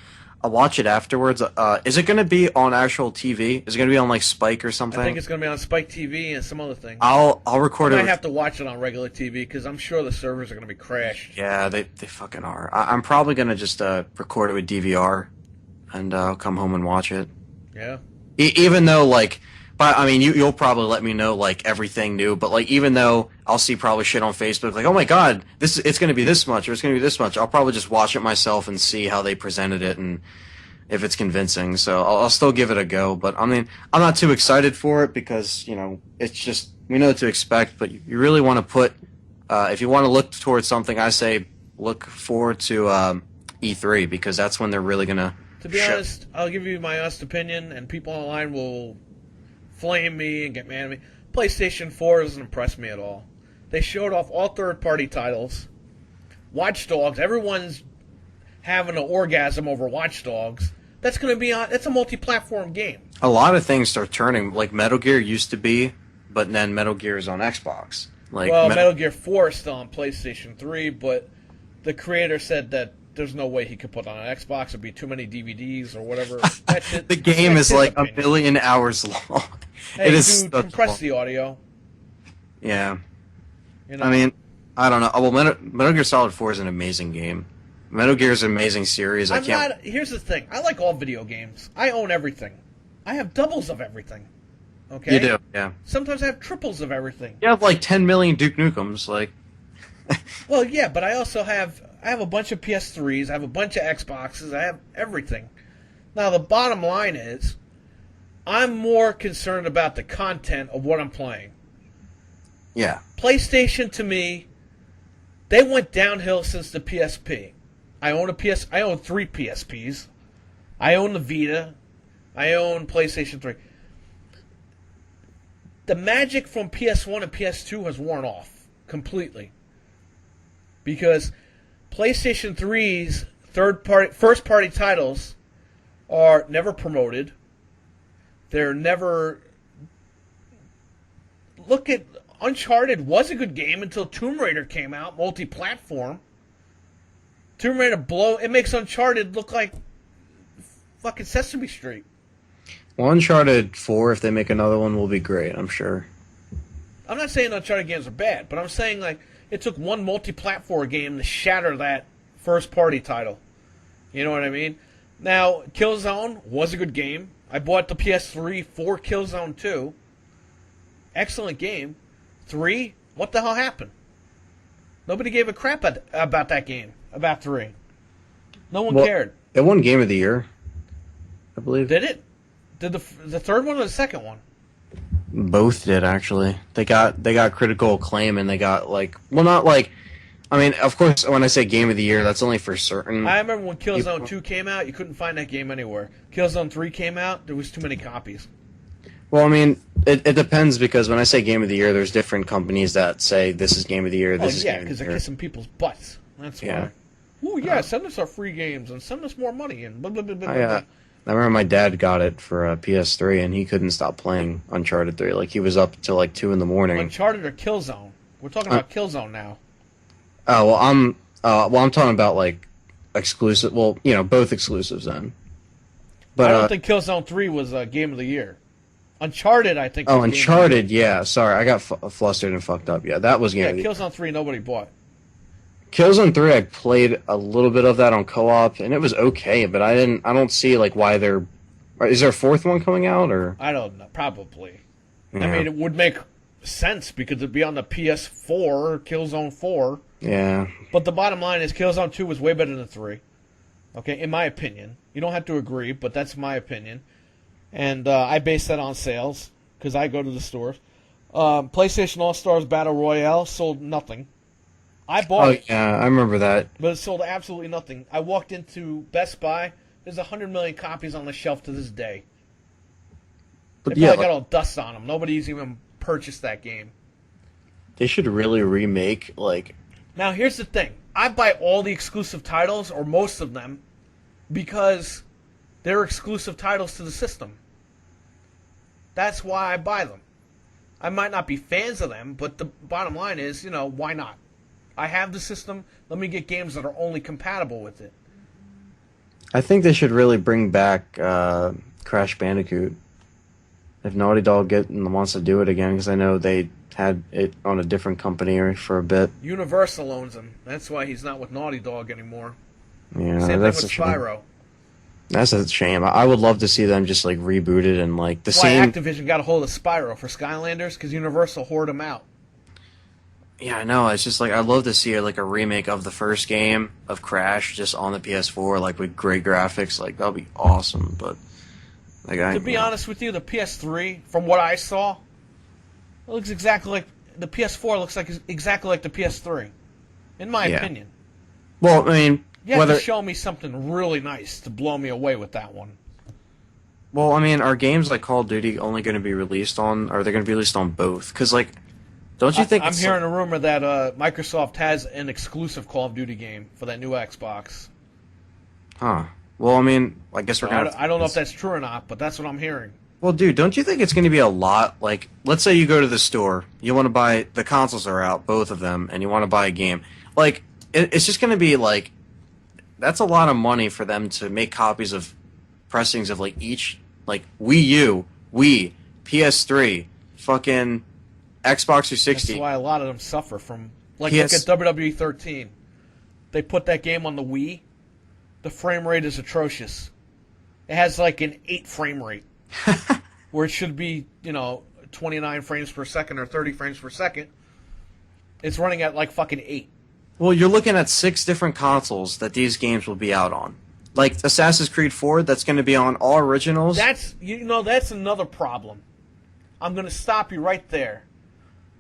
it afterwards. Is it going to be on actual TV? Is it going to be on like Spike or something? I think it's going to be on Spike TV and some other thing. I'll record I it. might have to watch it on regular TV because I'm sure the servers are going to be crashed. Yeah, they fucking are. I'm probably going to just record it with DVR, and I'll come home and watch it. Yeah. Even though, like, but I mean, you'll probably let me know like everything new. But like, even though I'll see probably shit on Facebook, like, oh my god, it's going to be this much or it's going to be this much. I'll probably just watch it myself and see how they presented it and if it's convincing. So I'll still give it a go. But I mean, I'm not too excited for it because it's just we know what to expect. But you really want to put if you want to look towards something, I say look forward to E3 because that's when they're really gonna. To be honest, I'll give you my honest opinion, and people online will flame me and get mad at me. PlayStation 4 doesn't impress me at all. They showed off all third-party titles. Watch Dogs, everyone's having an orgasm over Watch Dogs. That's going to be on. It's a multi-platform game. A lot of things start turning. Like Metal Gear used to be, but then Metal Gear is on Xbox. Like Metal Gear 4 is still on PlayStation 3, but the creator said that there's no way he could put on an Xbox. It'd be too many DVDs or whatever. That shit, the game that's is like his a opinion. billion hours long. Hey, it is dude, such compress long. the audio. Yeah. You know? I mean, I don't know. Well, Metal Gear Solid 4 is an amazing game. Metal Gear is an amazing series. Here's the thing. I like all video games. I own everything. I have doubles of everything. Okay? You do, yeah. Sometimes I have triples of everything. You have like 10 million Duke Nukems, like... Well, yeah, but I also have a bunch of PS3s, I have a bunch of Xboxes, I have everything. Now, the bottom line is, I'm more concerned about the content of what I'm playing. Yeah. PlayStation, to me, they went downhill since the PSP. I own three PSPs. I own the Vita. I own PlayStation 3. The magic from PS1 and PS2 has worn off completely. Because PlayStation 3's first-party titles are never promoted. They're never... Look at... Uncharted was a good game until Tomb Raider came out, multi-platform. Tomb Raider it makes Uncharted look like fucking Sesame Street. Well, Uncharted 4, if they make another one, will be great, I'm sure. I'm not saying Uncharted games are bad, but I'm saying like it took one multi-platform game to shatter that first-party title. You know what I mean? Now, Killzone was a good game. I bought the PS3 for Killzone 2. Excellent game. 3, what the hell happened? Nobody gave a crap about that game, about 3. No one cared. It won Game of the Year, I believe. Did it? Did the third one or the second one? Both did, actually. They got critical acclaim, and they got, not like... I mean, of course, when I say Game of the Year, that's only for certain... I remember when Killzone 2 came out, you couldn't find that game anywhere. Killzone 3 came out, there was too many copies. Well, I mean, it depends, because when I say Game of the Year, there's different companies that say this is Game of the Year, this is Game of the Year. because they're kissing people's butts. That's Yeah. why. Ooh, yeah, send us our free games, and send us more money, and blah, blah, blah, blah, blah. I remember my dad got it for a PS3, and he couldn't stop playing Uncharted 3. Like, he was up till 2 in the morning. Uncharted or Killzone? We're talking about Killzone now. Oh well, I'm talking about like exclusive. Well, both exclusives then. But I don't think Killzone 3 was Game of the Year. Uncharted, I think. Oh, was Game of the Uncharted, yeah. Sorry, I got flustered and fucked up. Yeah, that was Game of the Year. Killzone 3 nobody bought. Killzone 3, I played a little bit of that on co-op, and it was okay, but I don't see like why they're. Is there a fourth one coming out or? I don't know. Probably. Yeah. I mean, it would make sense because it'd be on the PS4, Killzone 4. Yeah. But the bottom line is Killzone 2 was way better than 3. Okay, in my opinion. You don't have to agree, but that's my opinion. And I base that on sales because I go to the stores. PlayStation All-Stars Battle Royale sold nothing. I bought it. Yeah, I remember that. But it sold absolutely nothing. I walked into Best Buy. There's 100 million copies on the shelf to this day. But They probably got all dust on them. Nobody's even purchased that game. They should really remake like. Now, here's the thing. I buy all the exclusive titles, or most of them, because they're exclusive titles to the system. That's why I buy them. I might not be fans of them, but the bottom line is, why not? I have the system. Let me get games that are only compatible with it. I think they should really bring back Crash Bandicoot. If Naughty Dog wants to do it again, because I know they had it on a different company for a bit. Universal owns him. That's why he's not with Naughty Dog anymore. Yeah, Same that's thing with a shame. Spyro. That's a shame. I would love to see them just like rebooted and like the Why same. Activision got a hold of Spyro for Skylanders? Because Universal hoard him out. Yeah, I know. It's just like I'd love to see like a remake of the first game of Crash just on the PS4, like with great graphics. Like that'd be awesome. But like To be honest with you, the PS3, from what I saw, it looks exactly like the PS4. Looks like exactly like the PS3, in my opinion. Well, I mean, You have to show me something really nice to blow me away with that one. Well, I mean, are games like Call of Duty only going to be released on? Are they going to be released on both? Because like, don't you think I'm hearing a rumor that Microsoft has an exclusive Call of Duty game for that new Xbox. Huh. Well, I mean, I guess we're gonna. I don't know if that's true or not, but that's what I'm hearing. Well, dude, don't you think it's going to be a lot? Like, let's say you go to the store, you want to buy the consoles are out, both of them, and you want to buy a game. Like, it's just going to be like, that's a lot of money for them to make copies of pressings of like each, like Wii U, Wii, PS3, fucking Xbox 360. That's why a lot of them suffer from. Like, look at WWE 13. They put that game on the Wii. The frame rate is atrocious. It has like an 8 frame rate. Where it should be, 29 frames per second or 30 frames per second. It's running at like fucking 8. Well, you're looking at 6 different consoles that these games will be out on. Like Assassin's Creed 4, that's going to be on all originals. That's another problem. I'm going to stop you right there.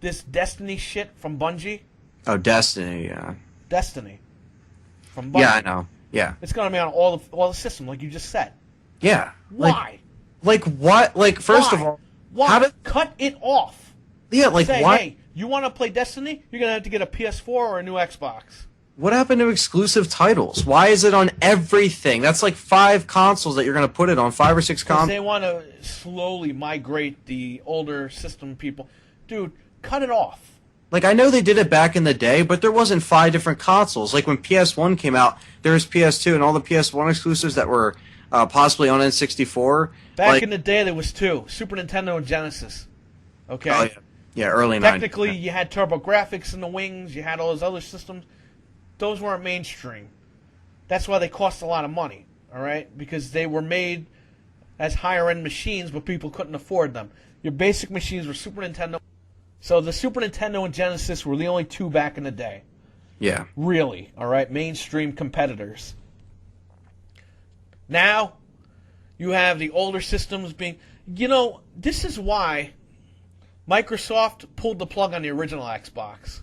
This Destiny shit from Bungie. Oh, Destiny, yeah. Destiny. From Bungie. Yeah, I know. Yeah. It's going to be on all the systems, like you just said. Yeah. Why? Like what? Like, first of all, why? Cut it off. Yeah, like Say, why? Hey, you want to play Destiny? You're going to have to get a PS4 or a new Xbox. What happened to exclusive titles? Why is it on everything? That's like 5 consoles that you're going to put it on, 5 or 6 consoles. They want to slowly migrate the older system people. Dude, cut it off. Like, I know they did it back in the day, but there wasn't 5 different consoles. Like, when PS1 came out, there was PS2 and all the PS1 exclusives that were possibly on N64. Back in the day, there was 2. Super Nintendo and Genesis. Okay? Oh, yeah. Yeah, early 90s. Technically, you had TurboGrafx in the wings. You had all those other systems. Those weren't mainstream. That's why they cost a lot of money. All right? Because they were made as higher-end machines, but people couldn't afford them. Your basic machines were Super Nintendo. So the Super Nintendo and Genesis were the only 2 back in the day. Yeah. Really, all right? Mainstream competitors. Now, you have the older systems being... this is why Microsoft pulled the plug on the original Xbox.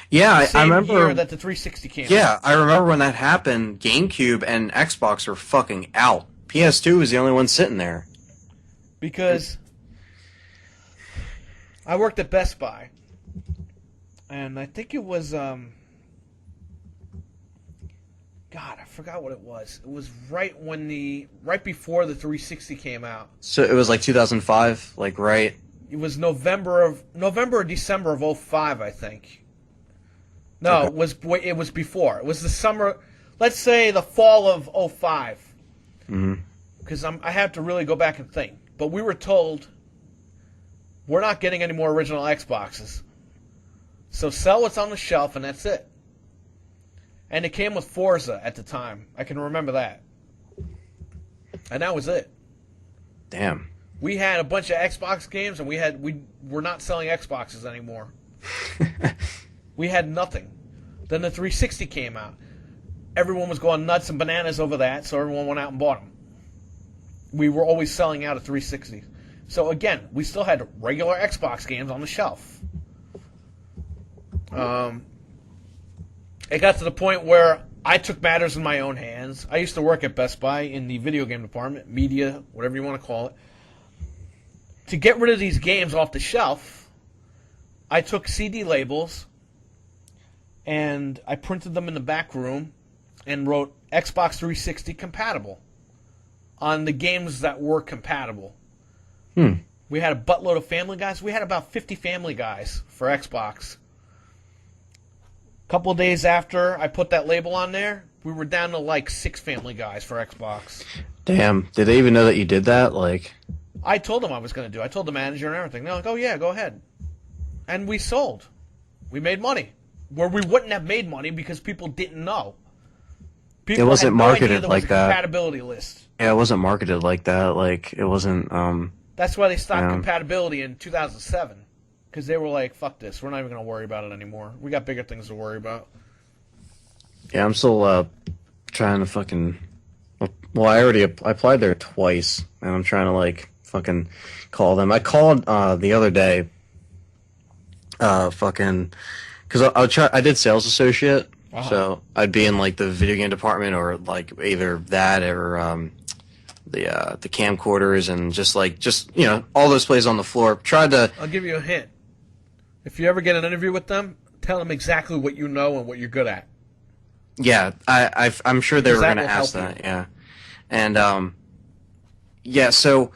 Yeah, I remember... year that the 360 came out. Yeah, I remember when that happened, GameCube and Xbox were fucking out. PS2 was the only one sitting there. Because I worked at Best Buy, and I think it was, God, I forgot what it was. It was right before the 360 came out. So it was like 2005, like right? It was November or December of '05, I think. No, Okay. it was before. It was the summer. Let's say the fall of '05. Mm-hmm. Because I have to really go back and think. But we were told we're not getting any more original Xboxes. So sell what's on the shelf, and that's it. And it came with Forza at the time. I can remember that. And that was it. Damn. We had a bunch of Xbox games, and we were not selling Xboxes anymore. We had nothing. Then the 360 came out. Everyone was going nuts and bananas over that, so everyone went out and bought them. We were always selling out of 360s. So again, we still had regular Xbox games on the shelf. It got to the point where I took matters in my own hands. I used to work at Best Buy in the video game department, media, whatever you want to call it. To get rid of these games off the shelf, I took CD labels and I printed them in the back room and wrote Xbox 360 compatible on the games that were compatible. We had a buttload of Family Guys. We had about 50 Family Guys for Xbox. A couple of days after I put that label on there, we were down to like 6 Family Guys for Xbox. Damn. Did they even know that you did that? Like, I told them I was going to do it. I told the manager and everything. They're like, oh yeah, go ahead. And we sold. We made money. Where we wouldn't have made money because people didn't know. People it wasn't had no idea marketed there like was a that. compatibility list. Yeah, it wasn't marketed like that. Like, it wasn't. That's why they stopped Yeah. compatibility in 2007. Because they were like, fuck this. We're not even going to worry about it anymore. We got bigger things to worry about. Yeah, I'm still trying to fucking. Well, I applied there twice, and I'm trying to like fucking call them. I called the other day. Fucking, because I did sales associate, so I'd be in like the video game department or like either that or the camcorders and just all those plays on the floor. Tried to. I'll give you a hint. If you ever get an interview with them, tell them exactly what you know and what you're good at. Yeah, I'm sure they were Because that going to will ask help that. Yeah, and yeah. So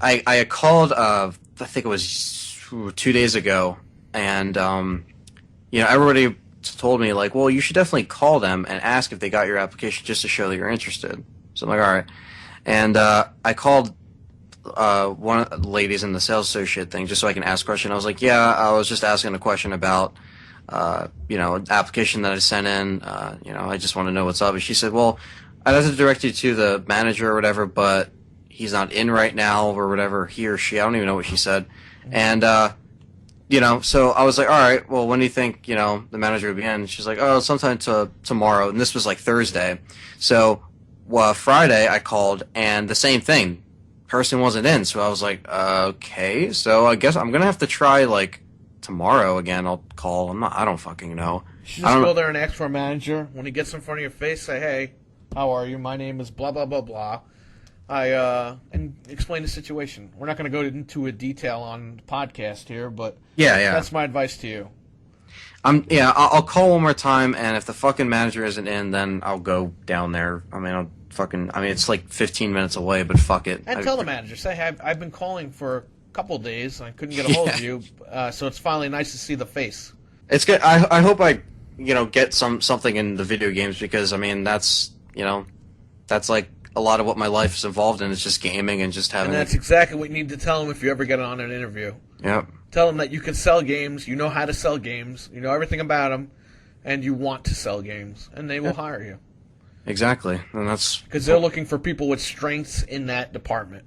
I had called. I think it was 2 days ago, and everybody told me like, well, you should definitely call them and ask if they got your application just to show that you're interested. So I'm like, all right, and I called one of the ladies in the sales associate thing just so I can ask a question. I was like, yeah, I was just asking a question about. An application that I sent in, I just want to know what's up. And she said, well, I'd have to direct you to the manager or whatever, but he's not in right now or whatever, he or she, I don't even know what she said. And, so I was like, all right, well, when do you think, the manager would be in? She's like, oh, sometime tomorrow. And this was like Thursday. So, Friday I called and the same thing. Person wasn't in. So I was like, okay, so I guess I'm going to have to try like, tomorrow again. I'll call. I don't fucking know. You should just go there and ask for a manager. When he gets in front of your face, say, hey, how are you? My name is blah, blah, blah, blah. And explain the situation. We're not going to go into a detail on the podcast here, but yeah. That's my advice to you. I'll call one more time, and if the fucking manager isn't in, then I'll go down there. It's like 15 minutes away, but fuck it. And tell the manager, say, hey, I've been calling for couple of days. I couldn't get a hold of you, so it's finally nice to see the face. It's good. I hope I get something in the video games because that's like a lot of what my life is involved in. It's just gaming and just having. And that's exactly what you need to tell them if you ever get on an interview. Yep. Tell them that you can sell games, you know how to sell games, you know everything about them, and you want to sell games, and they will hire you. Exactly, and that's because they're looking for people with strengths in that department.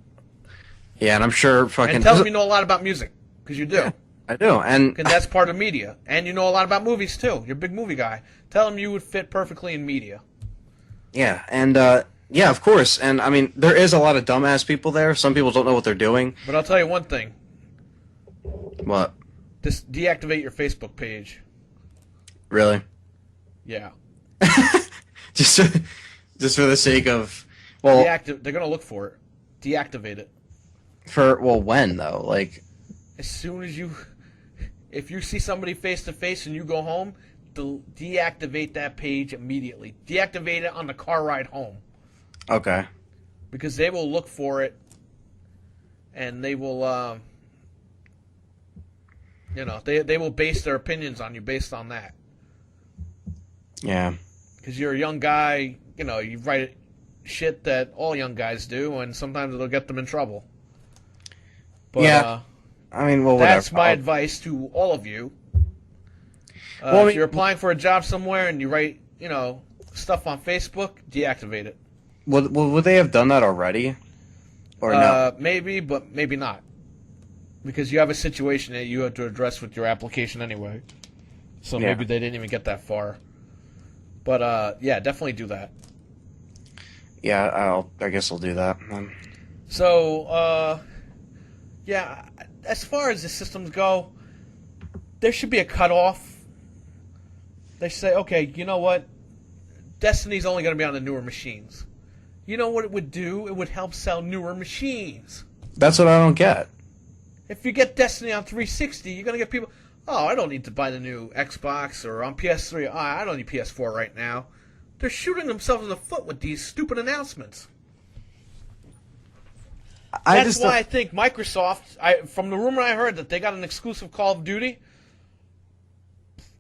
Yeah, and I'm sure fucking. And tell them you know a lot about music, because you do. Yeah, I do, and that's part of media. And you know a lot about movies too. You're a big movie guy. Tell them you would fit perfectly in media. Yeah, and yeah, of course. And I mean, there is a lot of dumbass people there. Some people don't know what they're doing. But I'll tell you one thing. What? Just deactivate your Facebook page. Really? Yeah. just for the sake of, well, they're gonna look for it. Deactivate it. When though? Like, as soon as if you see somebody face to face and you go home, deactivate that page immediately. Deactivate it on the car ride home. Okay. Because they will look for it, and they will You know, they will base their opinions on you based on that. Yeah. Because you're a young guy, you know, you write shit that all young guys do, and sometimes it'll get them in trouble. But, Yeah. I mean, well, whatever. that's my advice to all of you. Well, I if mean- you're applying for a job somewhere and you write, you know, stuff on Facebook, deactivate it. Would they have done that already? Or no? Maybe, but maybe not. Because you have a situation that you have to address with your application anyway. So Yeah. maybe they didn't even get that far. But, yeah, definitely do that. Yeah, I guess I'll do that. So, yeah, as far as the systems go, there should be a cutoff. They say, okay, you know what? Destiny's only going to be on the newer machines. You know what it would do? It would help sell newer machines. That's what I don't get. If you get Destiny on 360, you're going to get people, oh, I don't need to buy the new Xbox, or on PS3, oh, I don't need PS4 right now. They're shooting themselves in the foot with these stupid announcements. That's why I think Microsoft, from the rumor I heard that they got an exclusive Call of Duty,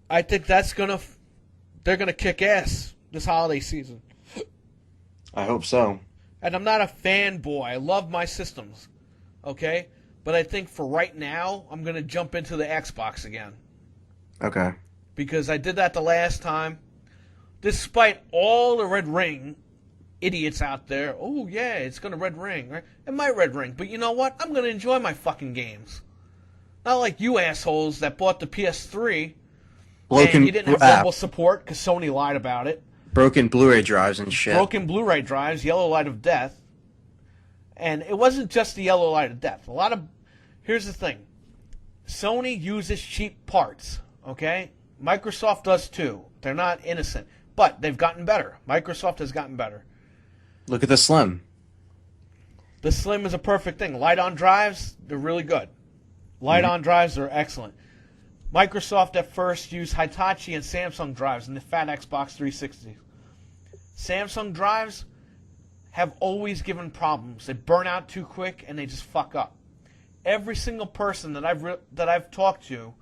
I think they're gonna kick ass this holiday season. I hope so. And I'm not a fanboy. I love my systems, okay? But I think for right now, I'm gonna jump into the Xbox again Okay. because I did that the last time. Despite all the Red Ring idiots out there, oh yeah, it's gonna Red Ring, right? It might Red Ring, but you know what? I'm gonna enjoy my fucking games. Not like you assholes that bought the PS3 and you didn't have double support because Sony lied about it. Broken Blu-ray drives and shit. Broken Blu-ray drives, yellow light of death. And it wasn't just the yellow light of death. Here's the thing. Sony uses cheap parts, okay? Microsoft does too. They're not innocent. But they've gotten better. Microsoft has gotten better. Look at the Slim. The Slim is a perfect thing. Light-on drives, they're really good. Light-on drives are excellent. Microsoft at first used Hitachi and Samsung drives in the fat Xbox 360. Samsung drives have always given problems. They burn out too quick and they just fuck up. Every single person that I've talked to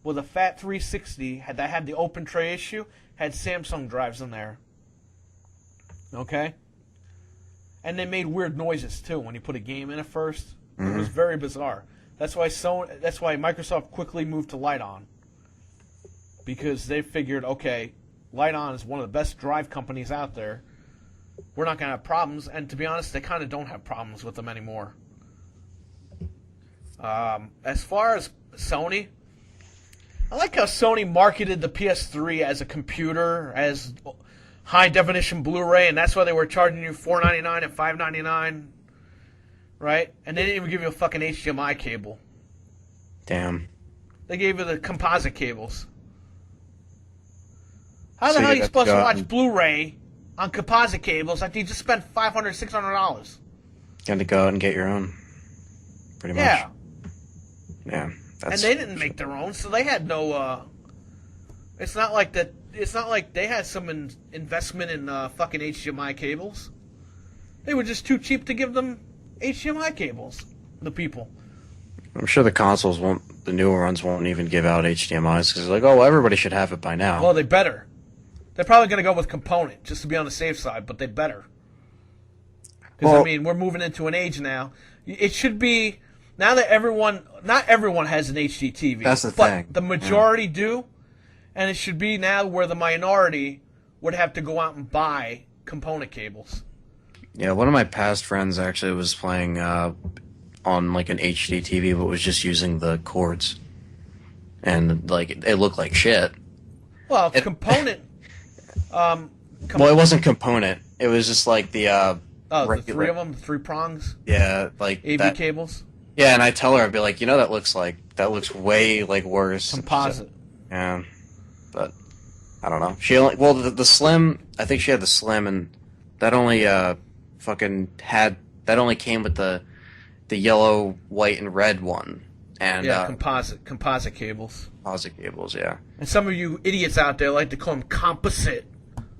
with a fat 360 that had the open tray issue had Samsung drives in there. Okay? And they made weird noises too when you put a game in at first. It was very bizarre. That's why Microsoft quickly moved to Light-On. Because they figured, okay, Light-On is one of the best drive companies out there. We're not going to have problems. And to be honest, they kind of don't have problems with them anymore. As far as Sony, I like how Sony marketed the PS3 as a computer, as high-definition Blu-ray, and that's why they were charging you $4.99 and $5.99, right? And they didn't even give you a fucking HDMI cable. Damn. They gave you the composite cables. How the So hell are you'd you have to supposed to go out watch and- Blu-ray on composite cables after you just spent $500, $600? Got to go out and get your own. Pretty much. Yeah. Yeah. And they didn't make their own, so they had no. It's not like that. It's not like they had some investment in fucking HDMI cables. They were just too cheap to give them HDMI cables. The people. I'm sure the consoles won't. The newer ones won't even give out HDMI's because they're like, oh, well, everybody should have it by now. Well, they better. They're probably going to go with component just to be on the safe side, but they better. Because I mean, we're moving into an age now. It should be now that not everyone has an HD TV. That's the but thing. The majority do, and it should be now where the minority would have to go out and buy component cables. Yeah, one of my past friends actually was playing on like an HD TV, but was just using the cords, and like it looked like shit. Well, component. Well, it wasn't component. It was just like the The three of them, the three prongs, yeah, like AV that. cables, Yeah, and I tell her, I'd be like, that looks way like worse. composite. Yeah, but I don't know. She only the Slim. I think she had the Slim, and that only only came with the yellow, white, and red one, and Yeah, composite cables. composite cables. Yeah, And some of you idiots out there like to call them composite.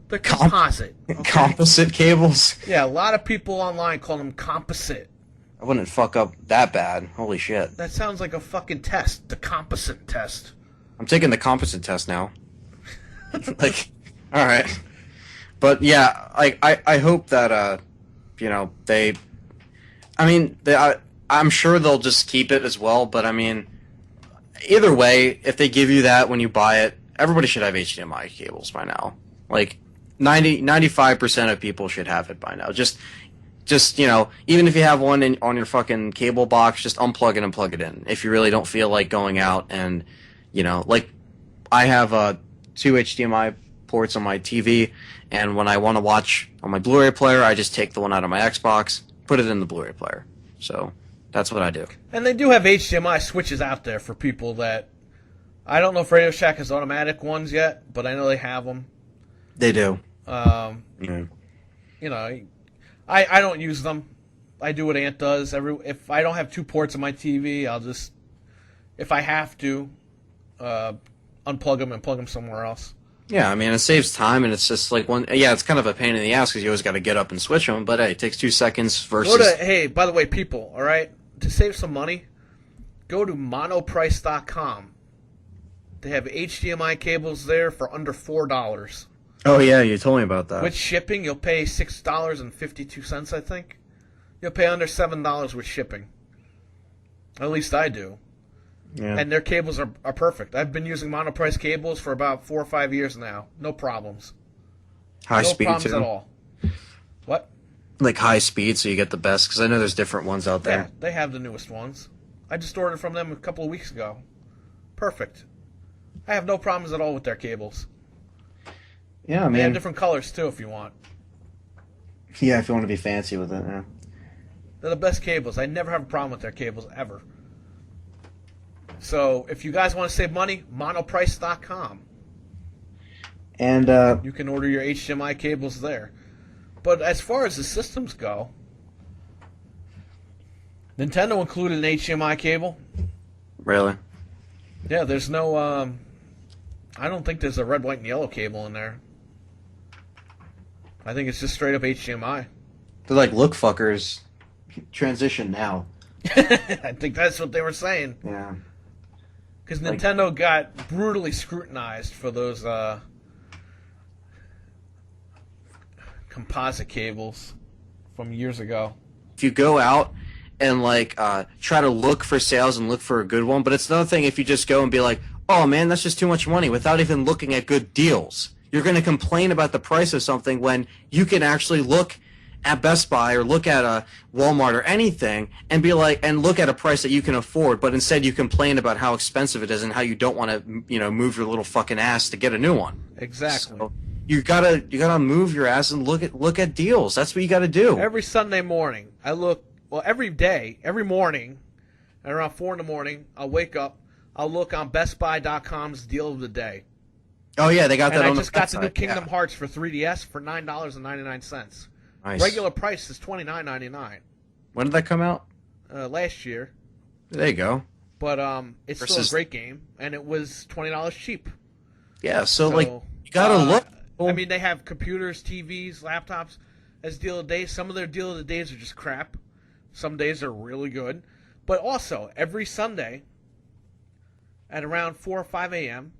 They're composite. Okay? composite cables. Yeah, a lot of people online call them composite. I wouldn't fuck up that bad. Holy shit. That sounds like a fucking test. The composite test. I'm taking the composite test now. Like, all right. But yeah, I hope that you know, I'm sure they'll just keep it as well, but I mean, either way, if they give you that when you buy it, everybody should have HDMI cables by now. Like 95% of people should have it by now. Just you know, even if you have one on your fucking cable box, just unplug it and plug it in. If you really don't feel like going out and, you know, like I have 2 HDMI ports on my TV, and when I want to watch on my Blu-ray player, I just take the one out of my Xbox, put it in the Blu-ray player. So that's what I do. And they do have HDMI switches out there for people that, I don't know if Radio Shack has automatic ones yet, but I know they have them. They do. You know, I don't use them. I do what Ant does. If I don't have 2 ports on my TV, I'll just, if I have to, unplug them and plug them somewhere else. Yeah, I mean, it saves time, and it's just like it's kind of a pain in the ass because you always got to get up and switch them, but hey, it takes 2 seconds versus... Hey, by the way, people, all right, to save some money, go to monoprice.com. They have HDMI cables there for under $4. Oh, yeah, you told me about that. With shipping, you'll pay $6.52, I think. You'll pay under $7 with shipping. At least I do. Yeah. And their cables are perfect. I've been using Monoprice cables for about 4 or 5 years now. No problems. High no speed, problems too? at all. What? Like high speed, so you get the best, because I know there's different ones out there. Yeah, they have the newest ones. I just ordered from them a couple of weeks ago. Perfect. I have no problems at all with their cables. Yeah, I They have mean... different colors, too, if you want. Yeah, if you want to be fancy with it, yeah. They're the best cables. I never have a problem with their cables, ever. So, if you guys want to save money, monoprice.com. And, You can order your HDMI cables there. But as far as the systems go, Nintendo included an HDMI cable. Really? Yeah, there's no, I don't think there's a red, white, and yellow cable in there. I think it's just straight up HDMI. They're like, look, fuckers, transition now. I think that's what they were saying. Yeah. Because Nintendo got brutally scrutinized for those composite cables from years ago. If you go out and like try to look for sales and look for a good one, but it's another thing if you just go and be like, oh man, that's just too much money, without even looking at good deals. You're going to complain about the price of something when you can actually look at Best Buy or look at a Walmart or anything and be like, and look at a price that you can afford, but instead you complain about how expensive it is and how you don't want to, you know, move your little fucking ass to get a new one. Exactly. So you gotta move your ass and look at deals. That's what you gotta do. Every Sunday morning, I look, well, every day, every morning, at around 4 in the morning, I'll wake up, I'll look on BestBuy.com's deal of the day. Oh yeah, they got that and on I just got the new website. Kingdom Yeah. Hearts for 3DS for $9.99. Nice. Regular price is $29.99 When did that come out? last year, There you go. but it's still a Versus- great game, and it was $20 cheap. Yeah, so like you gotta look. I mean, they have computers, TVs, laptops as deal of the day. Some of their deal of the days are just crap. Some days are really good. But also, every Sunday at around 4 or 5 a.m.,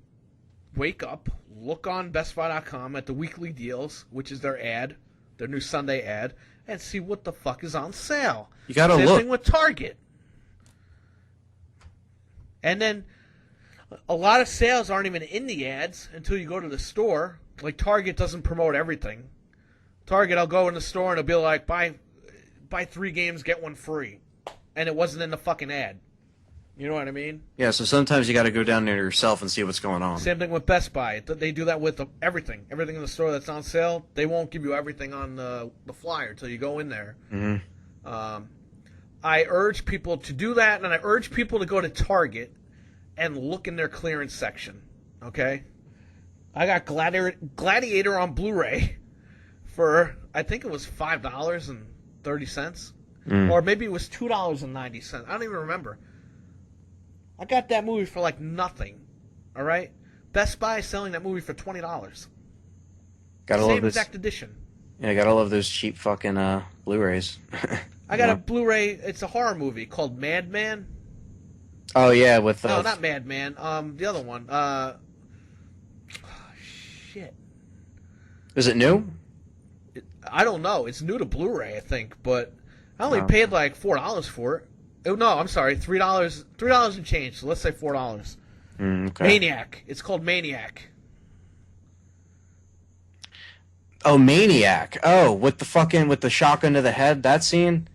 wake up, look on BestBuy.com at the weekly deals, which is their ad, their new Sunday ad, and see what the fuck is on sale. You gotta Same look. thing with Target. And then a lot of sales aren't even in the ads until you go to the store. Like Target doesn't promote everything. Target, I'll go in the store and it'll be like, buy 3 games, get 1 free. And it wasn't in the fucking ad. You know what I mean? Yeah, so sometimes you gotta go down there yourself and see what's going on. Same thing with Best Buy. They do that with everything. Everything in the store that's on sale, they won't give you everything on the flyer until you go in there. Mm-hmm. I urge people to do that, and I urge people to go to Target and look in their clearance section. Okay? I got Gladiator on Blu-ray for, I think it was $5.30. Or maybe it was $2.90. I don't even remember. I got that movie for like nothing. All right? Best Buy is selling that movie for $20. Gotta love Same this. exact edition. Yeah, gotta love those cheap fucking Blu-rays. I got a Blu-ray. It's a horror movie called Madman. Oh yeah, with No, not Madman. The other one. Shit. Is it new? I don't know. It's new to Blu-ray, I think, but I only Oh. paid like $4 for it. Oh, no, I'm sorry, $3. $3 and change. So let's say $4. Okay. Maniac. It's called Maniac. Oh, Maniac. Oh, with the shotgun to the head. That scene,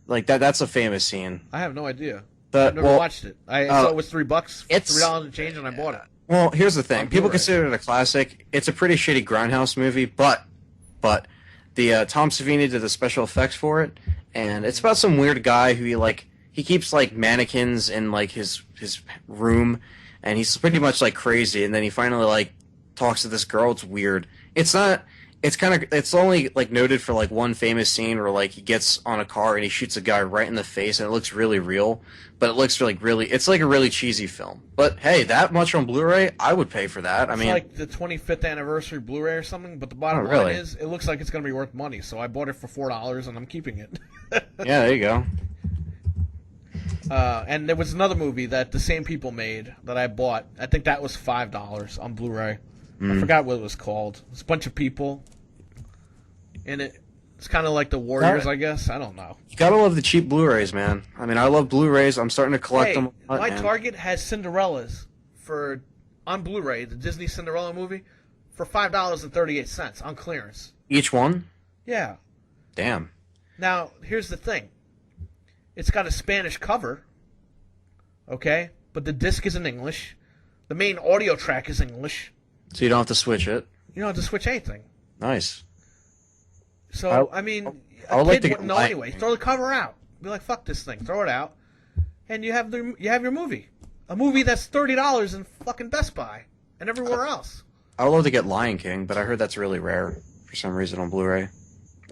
like that's a famous scene. I have no idea. The- I've never well, watched it. I saw it was $3. it's- $3 and change, and I bought it. Well, here's the thing. On People Blu-ray. consider it a classic. It's a pretty shitty grindhouse movie, but the Tom Savini did the special effects for it, and it's about some weird guy who he keeps like mannequins in like his room, and he's pretty much like crazy, and then he finally like talks to this girl. It's weird. It's only like noted for like one famous scene where like he gets on a car and he shoots a guy right in the face, and it looks really real, but it looks it's like a really cheesy film. But hey, that much on Blu-ray, I would pay for that. I It's mean, like the 25th anniversary Blu-ray or something, but the bottom Oh, line really? is it looks like it's going to be worth money, so I bought it for $4 and I'm keeping it. yeah, there you go. And there was another movie that the same people made that I bought. I think that was $5 on Blu-ray. I forgot what it was called. It's a bunch of people in it. It's kind of like the Warriors, I guess. I don't know. You gotta love the cheap Blu-rays, man. I mean, I love Blu-rays. I'm starting to collect Hey, them. a lot, my man. Target has Cinderellas on Blu-ray, the Disney Cinderella movie, for $5.38 on clearance. Each one? Yeah. Damn. Now, here's the thing. It's got a Spanish cover, okay? But the disc is in English. The main audio track is English. So you don't have to switch it. You don't have to switch anything. Nice. So, I mean, I would a like kid to get wouldn't know Lion anyway. King. Throw the cover out. Be like, fuck this thing. Throw it out. And you have your movie. A movie that's $30 in fucking Best Buy and everywhere else. I would love to get Lion King, but I heard that's really rare for some reason on Blu-ray.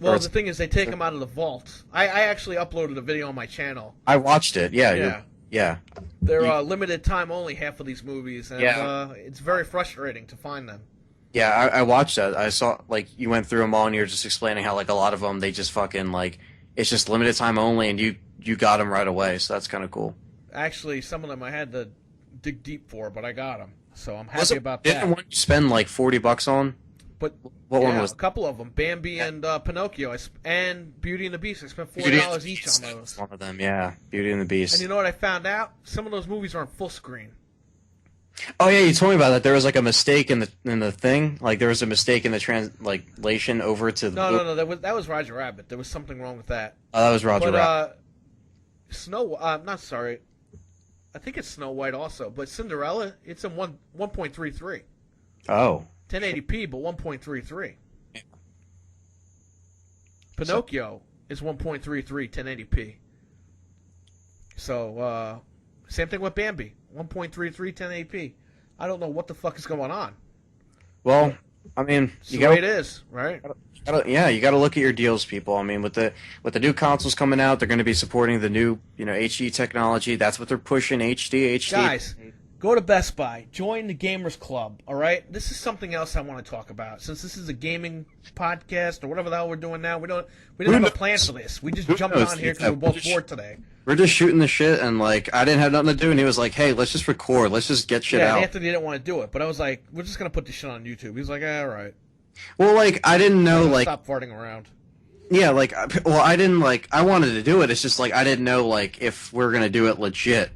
Well, Or the thing is, they take them out of the vault. I actually uploaded a video on my channel. I watched it. Yeah. Yeah. Yeah. They're limited time only, half of these movies, and Yeah. It's very frustrating to find them. Yeah, I watched that. I saw, like, you went through them all, and you were just explaining how, like, a lot of them, they just fucking, like, it's just limited time only, and you got them right away, so that's kind of cool. Actually, some of them I had to dig deep for, but I got them, so I'm happy about Didn't that. one you spend, like, $40 on? But What one yeah, was a couple of them, Bambi and Pinocchio, and Beauty and the Beast. I spent Beauty and $40 the each Beast on was those. one of them, yeah. Beauty and the Beast. And you know what I found out? Some of those movies are on full screen. Oh yeah, you told me about that. There was like a mistake in the thing. Like there was a mistake in the translation over to the. No. That was Roger Rabbit. There was something wrong with that. Oh, that was Roger But Rabbit. not sorry. I think it's Snow White also, but Cinderella, it's in 1.33, Oh. 1080p, but 1.33. Pinocchio is 1.33, 1080p. So same thing with Bambi, 1.33, 1080p. I don't know what the fuck is going on. Well, I mean, It's you the way got it is, right? you got to look at your deals, people. I mean, with the new consoles coming out, they're going to be supporting the new HD technology. That's what they're pushing. HD. Guys, go to Best Buy. Join the Gamers Club, all right? This is something else I want to talk about. Since this is a gaming podcast or whatever the hell we're doing now, we didn't have a plan for this. We just jumped knows? on here because we're both bored today. We're just shooting the shit, and like I didn't have nothing to do, and he was like, "Hey, let's just record. Let's just get shit Yeah, out." Anthony didn't want to do it, but I was like, we're just going to put this shit on YouTube. He's like, all right. Well, like I didn't know, like Stop farting around. yeah, like well, I didn't like I wanted to do it. It's just like I didn't know like if we're gonna do it legit.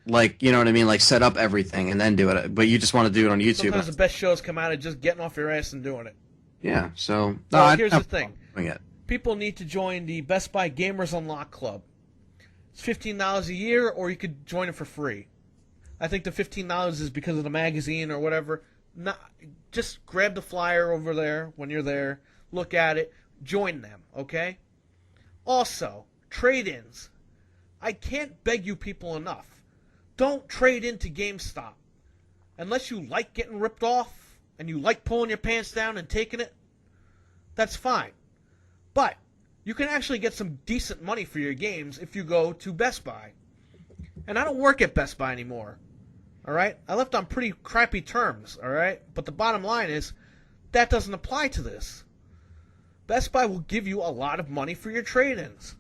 Like, you know what I mean? Like, set up everything and then do it. But you just want to do it on YouTube. Sometimes the best shows come out of just getting off your ass and doing it. Yeah, so... No, Well, I here's don't the thing. doing it. People need to join the Best Buy Gamers Unlock Club. It's $15 a year, or you could join it for free. I think the $15 is because of the magazine or whatever. Just grab the flyer over there when you're there. Look at it. Join them, okay? Also, trade-ins. I can't beg you people enough. Don't trade into GameStop. Unless you like getting ripped off and you like pulling your pants down and taking it, that's fine. But you can actually get some decent money for your games if you go to Best Buy. And I don't work at Best Buy anymore. All right? I left on pretty crappy terms, all right? But the bottom line is that doesn't apply to this. Best Buy will give you a lot of money for your trade-ins.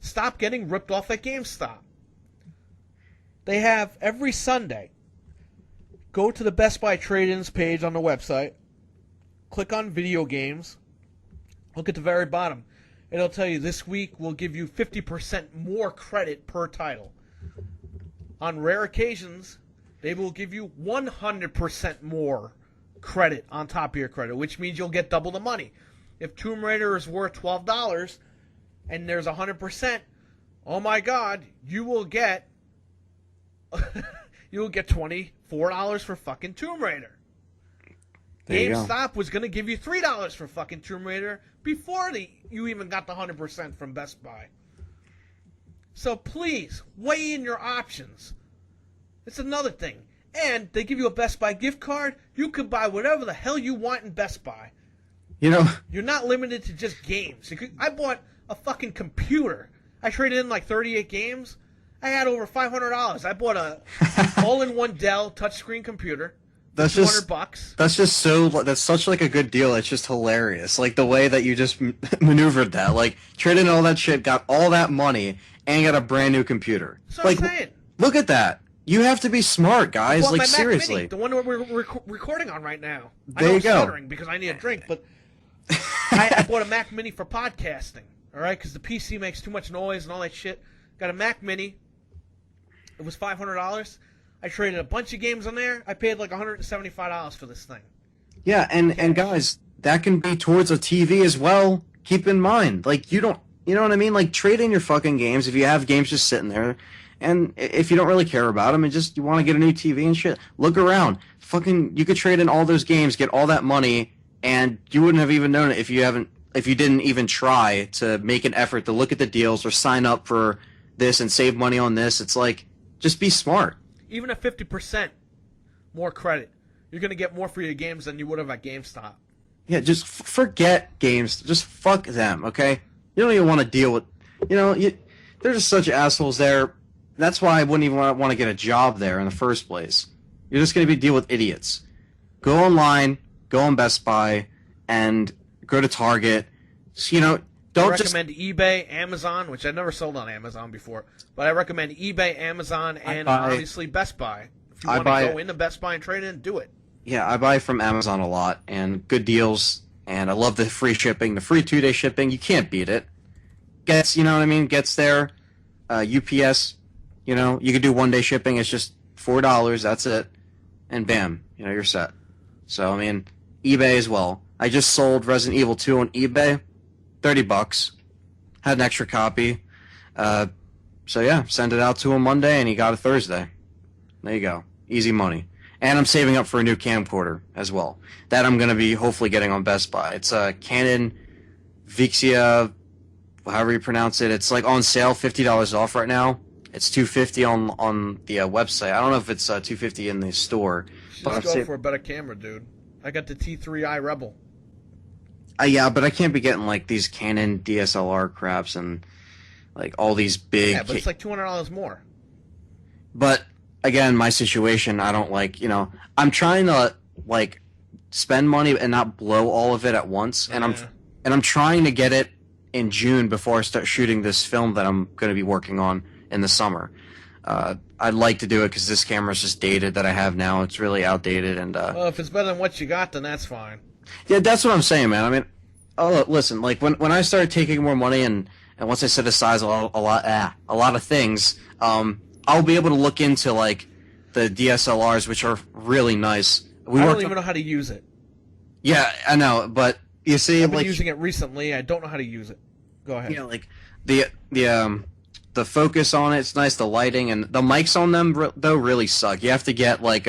Stop getting ripped off at GameStop. They have every Sunday. Go to the Best Buy trade-ins page on the website. Click on video games. Look at the very bottom. It'll tell you this week we'll give you 50% more credit per title. On rare occasions, they will give you 100% more credit on top of your credit, which means you'll get double the money. If Tomb Raider is worth $12 and there's 100%, oh my God, you will get $24 for fucking Tomb Raider. GameStop was going to give you $3 for fucking Tomb Raider before you even got the 100% from Best Buy. So please, weigh in your options. It's another thing. And they give you a Best Buy gift card. You can buy whatever the hell you want in Best Buy. You know, You're not limited to just games. I bought a fucking computer. I traded in like 38 games. I had over $500. I bought a all-in-one Dell touchscreen computer. that's $200. that's such like a good deal. It's just hilarious. Like the way that you just maneuvered that. Like traded in all that shit, got all that money, and got a brand new computer. That's what Like, I'm saying. look at that. You have to be smart, guys. Well, Like my Mac seriously. Mini, the one we're recording on right now. I There know you I'm go. stuttering because I need a drink, but I bought a Mac Mini for podcasting. All right, because the PC makes too much noise and all that shit. Got a Mac Mini. It was $500. I traded a bunch of games on there. I paid like $175 for this thing. Yeah, and guys, that can be towards a TV as well. Keep in mind, like you know what I mean? Like trade in your fucking games if you have games just sitting there, and if you don't really care about them and just you want to get a new TV and shit, look around. Fucking, you could trade in all those games, get all that money, and you wouldn't have even known it if you didn't even try to make an effort to look at the deals or sign up for this and save money on this. It's like, just be smart. Even at 50% more credit, you're going to get more for your games than you would have at GameStop. Yeah, just forget games. Just fuck them, okay? You don't even want to deal with, they're just such assholes there. That's why I wouldn't even want to get a job there in the first place. You're just going to deal with idiots. Go online, go on Best Buy, and go to Target. So, don't I just... recommend eBay, Amazon, which I never sold on Amazon before, but I recommend eBay, Amazon, and obviously Best Buy. If you want to go into Best Buy and trade in, do it. Yeah, I buy from Amazon a lot, and good deals, and I love the free shipping. The free 2-day shipping, you can't beat it. Gets, you know what I mean? Gets there. UPS, you could do 1-day shipping. It's just $4, that's it. And bam, you're set. So, I mean, eBay as well. I just sold Resident Evil 2 on eBay. $30. Had an extra copy. So yeah, send it out to him Monday and he got it Thursday. There you go. Easy money. And I'm saving up for a new camcorder as well. That I'm going to be hopefully getting on Best Buy. It's a Canon Vixia, however you pronounce it. It's like on sale, $50 off right now. It's $250 on the website. I don't know if it's $250 in the store. Just go for a better camera, dude. I got the T3i Rebel. Yeah, but I can't be getting like these Canon DSLR craps and like all these big. Yeah, but it's like $200 more. But again, my situation, I don't like. I'm trying to like spend money and not blow all of it at once, and I'm trying to get it in June before I start shooting this film that I'm going to be working on in the summer. I'd like to do it because this camera's just dated that I have now. It's really outdated, and well, if it's better than what you got, then that's fine. Yeah, that's what I'm saying, man. I mean, listen, like when I started taking more money and once I set aside a lot of things, I'll be able to look into like the DSLRs, which are really nice. I don't even know how to use it. Yeah, I know, but you see, I've been using it recently. I don't know how to use it. Go ahead. Like the focus on it's nice. The lighting and the mics on them though really suck. You have to get like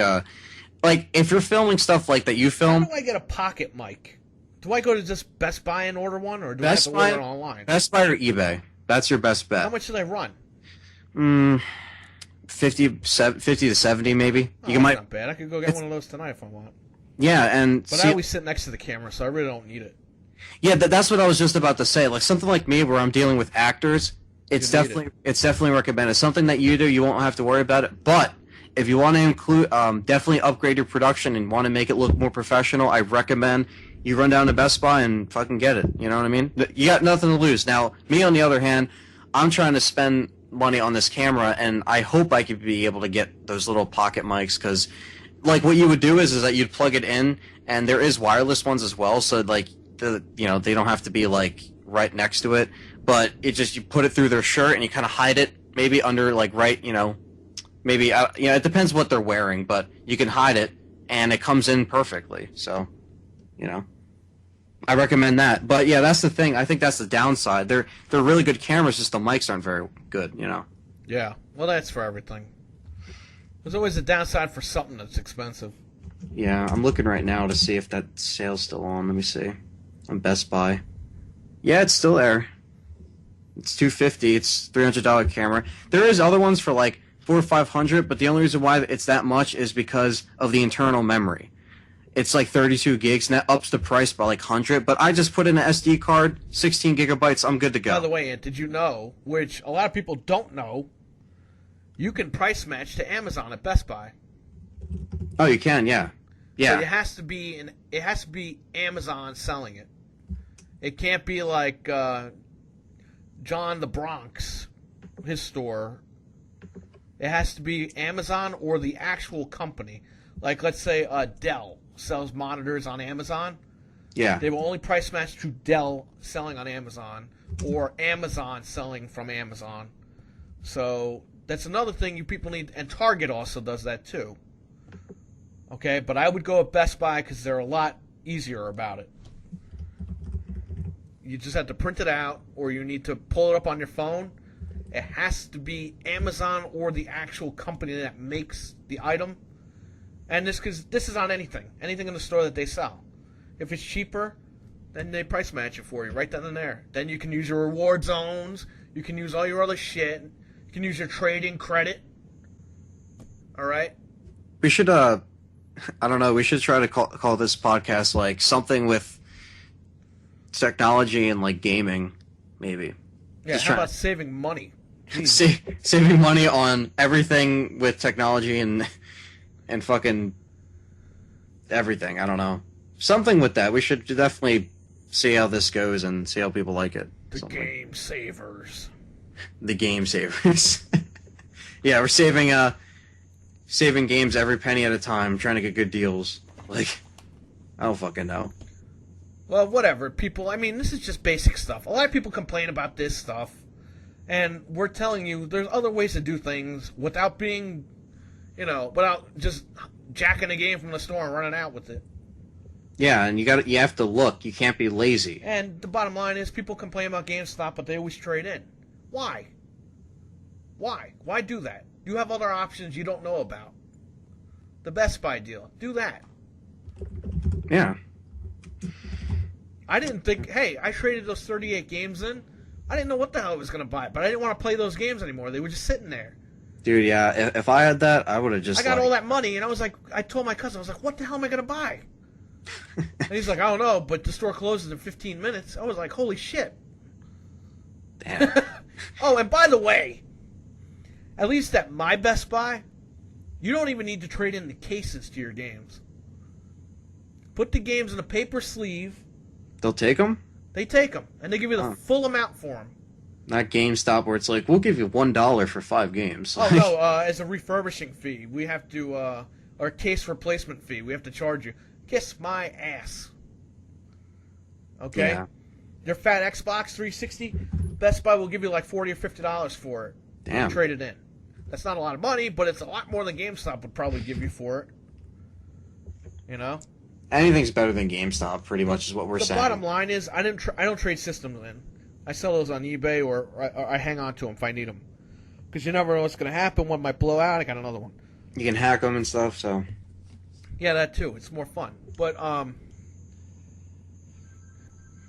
if you're filming stuff like that, you film. How do I get a pocket mic? Do I go to just Best Buy and order one, or do I have to order it online? Best Buy or eBay. That's your best bet. How much should I run? 50 to 70 maybe. That's not bad. I could go get one of those tonight if I want. Yeah, but I always sit next to the camera, so I really don't need it. Yeah, that's what I was just about to say. Like something like me, where I'm dealing with actors, it's definitely recommended. Something that you do, you won't have to worry about it. But if you want to include, definitely upgrade your production and want to make it look more professional, I recommend you run down to Best Buy and fucking get it. You know what I mean? You got nothing to lose. Now, me on the other hand, I'm trying to spend money on this camera, and I hope I could be able to get those little pocket mics, because like what you would do is that you'd plug it in, and there is wireless ones as well, so like they don't have to be like right next to it, but it just, you put it through their shirt and you kind of hide it maybe under like right, maybe it depends what they're wearing, but you can hide it and it comes in perfectly. So, I recommend that. But yeah, that's the thing. I think that's the downside. They're really good cameras, just the mics aren't very good. Yeah. Well, that's for everything. There's always a downside for something that's expensive. Yeah, I'm looking right now to see if that sale's still on. Let me see. On Best Buy. Yeah, it's still there. It's $250. It's $300 camera. There is other ones for like $400 or $500, but the only reason why it's that much is because of the internal memory. It's like 32 gigs, and that ups the price by like 100. But I just put in an SD card, 16 gigabytes. I'm good to go. By the way, Ant, did you know, which a lot of people don't know, you can price match to Amazon at Best Buy. Oh, you can, yeah. Yeah. So it has to be Amazon selling it. It can't be like John the Bronx, his store. It has to be Amazon or the actual company. Like, let's say Dell sells monitors on Amazon. Yeah. They will only price match to Dell selling on Amazon or Amazon selling from Amazon. So that's another thing you people need. And Target also does that too. Okay, but I would go at Best Buy because they're a lot easier about it. You just have to print it out, or you need to pull it up on your phone. It has to be Amazon or the actual company that makes the item. And this is on anything in the store that they sell. If it's cheaper, then they price match it for you right then and there. Then you can use your reward zones. You can use all your other shit. You can use your trading credit. All right? We should, I don't know, we should try to call this podcast like something with technology and like gaming, maybe. Yeah, how about saving money? Saving money on everything with technology and fucking everything. I don't know. Something with that. We should definitely see how this goes and see how people like it. Game savers. The game savers. Yeah, we're saving games every penny at a time, trying to get good deals. Like, I don't fucking know. Well, whatever, people. I mean, this is just basic stuff. A lot of people complain about this stuff, and we're telling you there's other ways to do things without being, without just jacking a game from the store and running out with it. Yeah, and you have to look. You can't be lazy. And the bottom line is, people complain about GameStop, but they always trade in. Why? Why do that? You have other options you don't know about. The Best Buy deal. Do that. Yeah. I didn't think, hey, I traded those 38 games in. I didn't know what the hell I was going to buy, but I didn't want to play those games anymore. They were just sitting there. Dude, yeah, if I had that, I would have just I got all that money, and I told my cousin, I was like, what the hell am I going to buy? And he's like, I don't know, but the store closes in 15 minutes. I was like, holy shit. Damn. Oh, and by the way, at least at my Best Buy, you don't even need to trade in the cases to your games. Put the games in a paper sleeve. They'll take them? They take them, and they give you the full amount for them. Not GameStop, where it's like, we'll give you $1 for 5 games. Oh, no, as a refurbishing fee. We have to, or case replacement fee. We have to charge you. Kiss my ass. Okay? Yeah. Your fat Xbox 360, Best Buy will give you like $40 or $50 for it. Damn. Trade it in. That's not a lot of money, but it's a lot more than GameStop would probably give you for it. Anything's better than GameStop, pretty much, is what we're saying. The bottom line is, I don't trade systems in. I sell those on eBay, or I hang on to them if I need them. Because you never know what's going to happen. One might blow out. I got another one. You can hack them and stuff, so... Yeah, that too. It's more fun. But,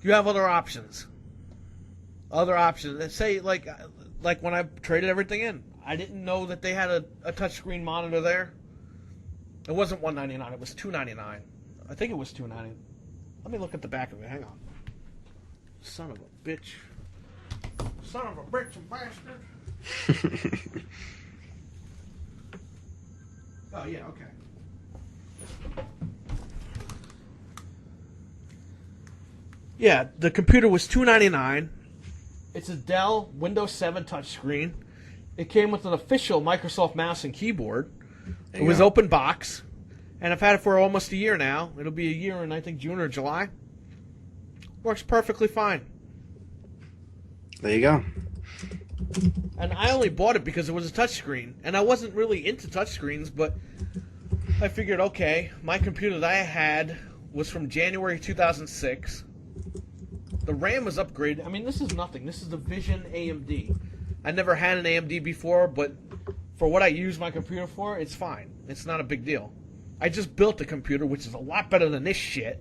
you have other options. Other options. Say, like when I traded everything in. I didn't know that they had a touchscreen monitor there. It wasn't $199. It was $299. I think it was $299. Let me look at the back of it. Hang on. Son of a bitch. Son of a bitch and bastard. Oh, yeah, okay. Yeah, the computer was $299. It's a Dell Windows 7 touchscreen. It came with an official Microsoft mouse and keyboard. It was open box, and I've had it for almost a year now. It'll be a year in, I think, June or July. Works perfectly fine. There you go. And I only bought it because it was a touchscreen, and I wasn't really into touchscreens, but I figured, okay, my computer that I had was from January 2006. The RAM was upgraded. I mean, this is nothing. This is the Vision AMD. I never had an AMD before, but for what I use my computer for, it's fine. It's not a big deal. I just built a computer, which is a lot better than this shit,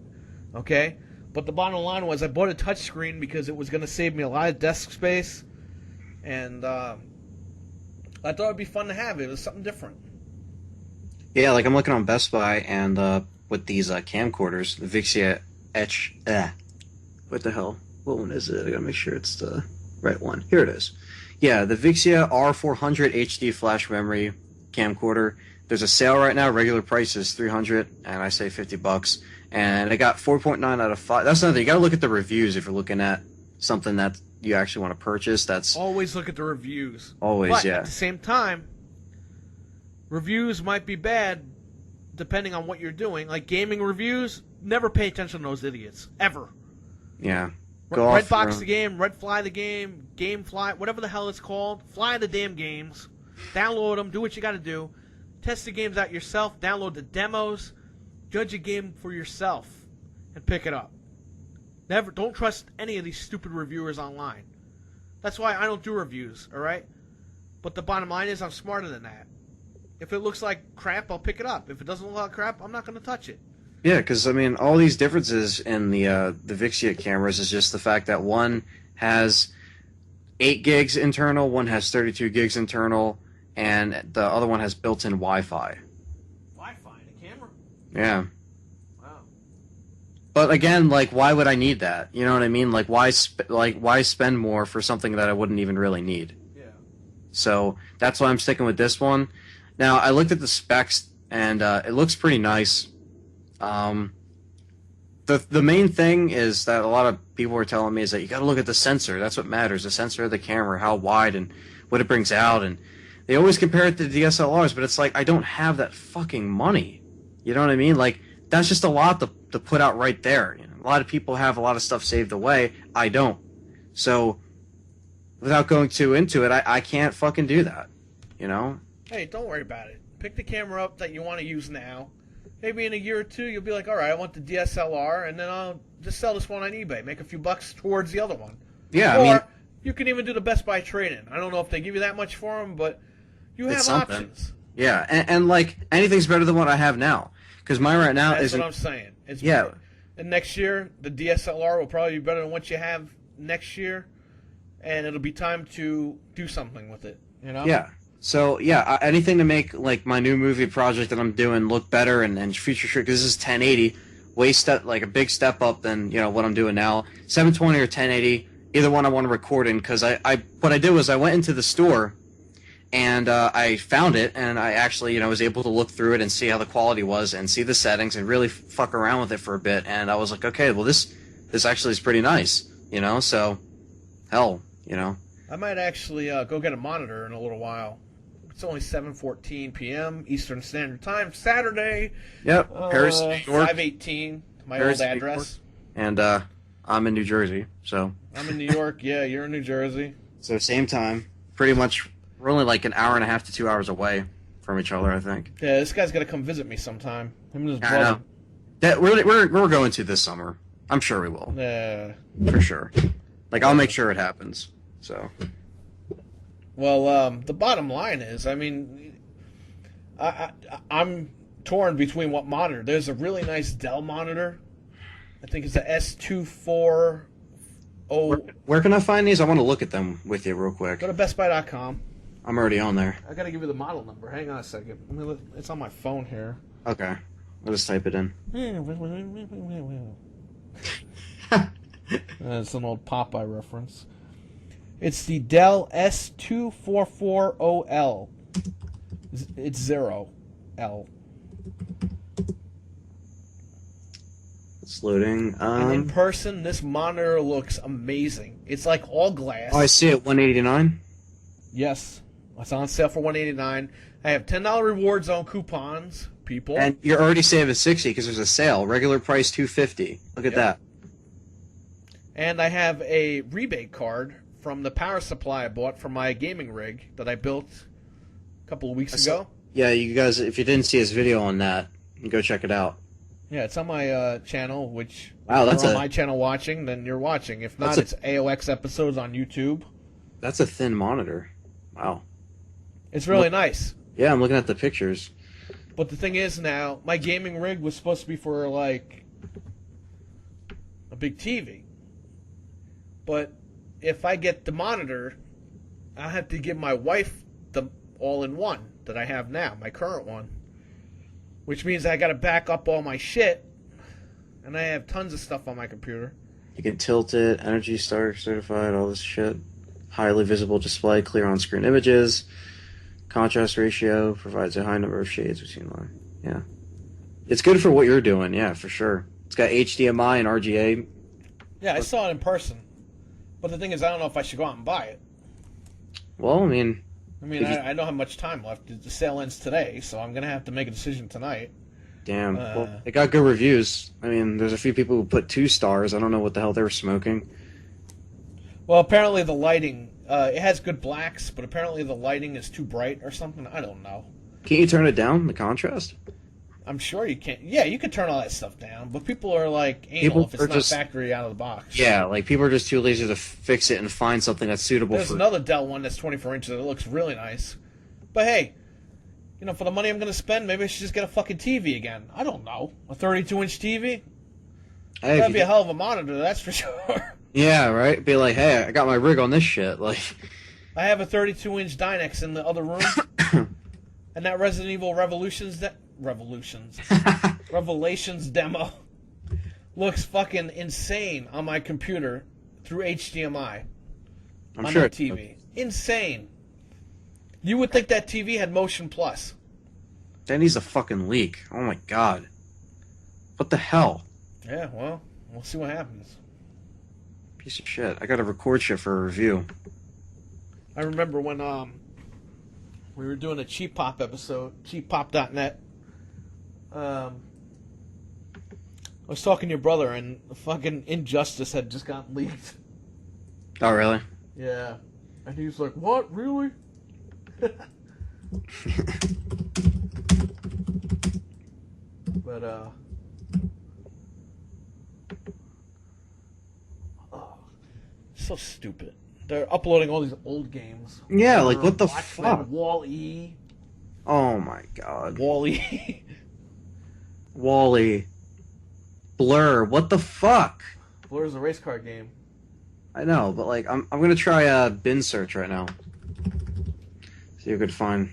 okay? But the bottom line was I bought a touchscreen because it was going to save me a lot of desk space, and I thought it would be fun to have. It was something different. Yeah, like I'm looking on Best Buy, and with these camcorders, the Vixia Etch. What the hell? What one is it? I gotta make sure it's the right one. Here it is. Yeah, the Vixia R400 HD flash memory camcorder. There's a sale right now. Regular price is $300, and I say $50. And I got 4.9 out of 5. That's another thing. You gotta look at the reviews if you're looking at something that you actually want to purchase. That's always look at the reviews. Always, but yeah. At the same time, reviews might be bad depending on what you're doing. Like gaming reviews, never pay attention to those idiots ever. Yeah. Redbox the game, Redfly the game, Gamefly, whatever the hell it's called. Fly the damn games. Download them. Do what you got to do. Test the games out yourself. Download the demos. Judge a game for yourself and pick it up. Don't trust any of these stupid reviewers online. That's why I don't do reviews, all right? But the bottom line is I'm smarter than that. If it looks like crap, I'll pick it up. If it doesn't look like crap, I'm not going to touch it. Yeah, because I mean, all these differences in the Vixia cameras is just the fact that one has 8 gigs internal, one has 32 gigs internal, and the other one has built-in Wi-Fi. Wi-Fi in a camera? Yeah. Wow. But again, like, why would I need that? You know what I mean? Like, why spend more for something that I wouldn't even really need? Yeah. So that's why I'm sticking with this one. Now, I looked at the specs, and it looks pretty nice. The main thing is that a lot of people were telling me is that you got to look at the sensor. That's what matters. The sensor of the camera, how wide and what it brings out. And they always compare it to DSLRs, but it's like, I don't have that fucking money. You know what I mean? Like, that's just a lot to put out right there. You know, a lot of people have a lot of stuff saved away. I don't. So, without going too into it, I can't fucking do that. You know? Hey, don't worry about it. Pick the camera up that you want to use now. Maybe in a year or two, you'll be like, all right, I want the DSLR, and then I'll just sell this one on eBay, make a few bucks towards the other one. Yeah, or I mean, you can even do the Best Buy trade-in. I don't know if they give you that much for them, but you have something. options. Yeah, and like, anything's better than what I have now. Because mine right now That's isn't... what I'm saying. Yeah. And next year, the DSLR will probably be better than what you have next year, and it'll be time to do something with it, you know? Yeah. So, yeah, anything to make, like, my new movie project that I'm doing look better and feature sure, because this is 1080, like a big step up than, you know, what I'm doing now. 720 or 1080, either one I want to record in, because what I did was I went into the store, and I found it, and I actually, you know, was able to look through it and see how the quality was, and see the settings, and really fuck around with it for a bit, and I was like, okay, well, this actually is pretty nice, you know, so, hell, you know. I might actually go get a monitor in a little while. It's only 7:14 p.m. Eastern Standard Time, Saturday. Yep, Paris, New York. 518, my Paris, old New address. And I'm in New Jersey, so. I'm in New York. Yeah, you're in New Jersey. So same time. Pretty much, we're only like an hour and a half to 2 hours away from each other, I think. Yeah, this guy's gonna come visit me sometime. Him and his I brother. know. That we're going to this summer. I'm sure we will. Yeah. For sure. Like, I'll make sure it happens. So. Well, the bottom line is, I mean, I'm torn between what monitor. There's a really nice Dell monitor. I think it's a S240. Where can I find these? I want to look at them with you real quick. Go to BestBuy.com. I'm already on there. I gotta give you the model number. Hang on a second. It's on my phone here. Okay. I'll just type it in. It's an old Popeye reference. It's the Dell S2440L. It's 0L. Let's It's loading. And in person, this monitor looks amazing. It's like all glass. Oh, I see it. 189. Yes, it's on sale for $189. I have $10 reward zone coupons, people. And you're already saving 60 because there's a sale. Regular price $250. Look at that. And I have a rebate card from the power supply I bought for my gaming rig that I built a couple of weeks ago. Yeah, you guys, if you didn't see his video on that, go check it out. Yeah, it's on my channel, which Wow, if you're on my channel watching, then you're watching. If not, it's AOX episodes on YouTube. That's a thin monitor. Wow. It's really nice. Yeah, I'm looking at the pictures. But the thing is now, my gaming rig was supposed to be for, like, a big TV. But if I get the monitor, I have to give my wife the all-in-one that I have now, my current one. Which means I got to back up all my shit, and I have tons of stuff on my computer. You can tilt it, Energy Star certified, all this shit. Highly visible display, clear on-screen images. Contrast ratio provides a high number of shades between line. Yeah. It's good for what you're doing, yeah, for sure. It's got HDMI and RGA. Yeah, I saw it in person. But the thing is, I don't know if I should go out and buy it. Well, I mean, I don't have much time left. The sale ends today, so I'm going to have to make a decision tonight. damn. Well, it got good reviews. I mean, there's a few people who put 2 stars. I don't know what the hell they were smoking. Well, apparently the lighting, it has good blacks, but apparently the lighting is too bright or something. I don't know. Can't you turn it down, the contrast? I'm sure you can. Yeah, you can turn all that stuff down, but people are like anal if it's not factory out of the box. Yeah, like people are just too lazy to fix it and find something that's suitable There's for... another Dell one that's 24 inches that looks really nice. But hey, you know, for the money I'm going to spend, maybe I should just get a fucking TV again. I don't know. A 32-inch TV? Hey, That'd be a hell of a monitor, that's for sure. Yeah, right? Be like, hey, I got my rig on this shit. Like, I have a 32-inch Dynex in the other room, and that Resident Evil Revelations demo looks fucking insane on my computer through HDMI I'm on sure. the TV. Insane. You would think that TV had Motion Plus. That needs a fucking leak. Oh my god. What the hell? Yeah, well, we'll see what happens. Piece of shit. I gotta record shit for a review. I remember when we were doing a Cheap Pop episode, cheappop.net. I was talking to your brother, and the fucking Injustice had just gotten leaked. Oh, really? Yeah. And he was like, what? Really? But, oh, so stupid. They're uploading all these old games. Yeah, like, what the Watchmen, fuck? Wall-E. Oh my god. Wall-E. Wally. Blur. What the fuck? Blur's a race car game. I know, but like, I'm gonna try bin search right now. See if I could find.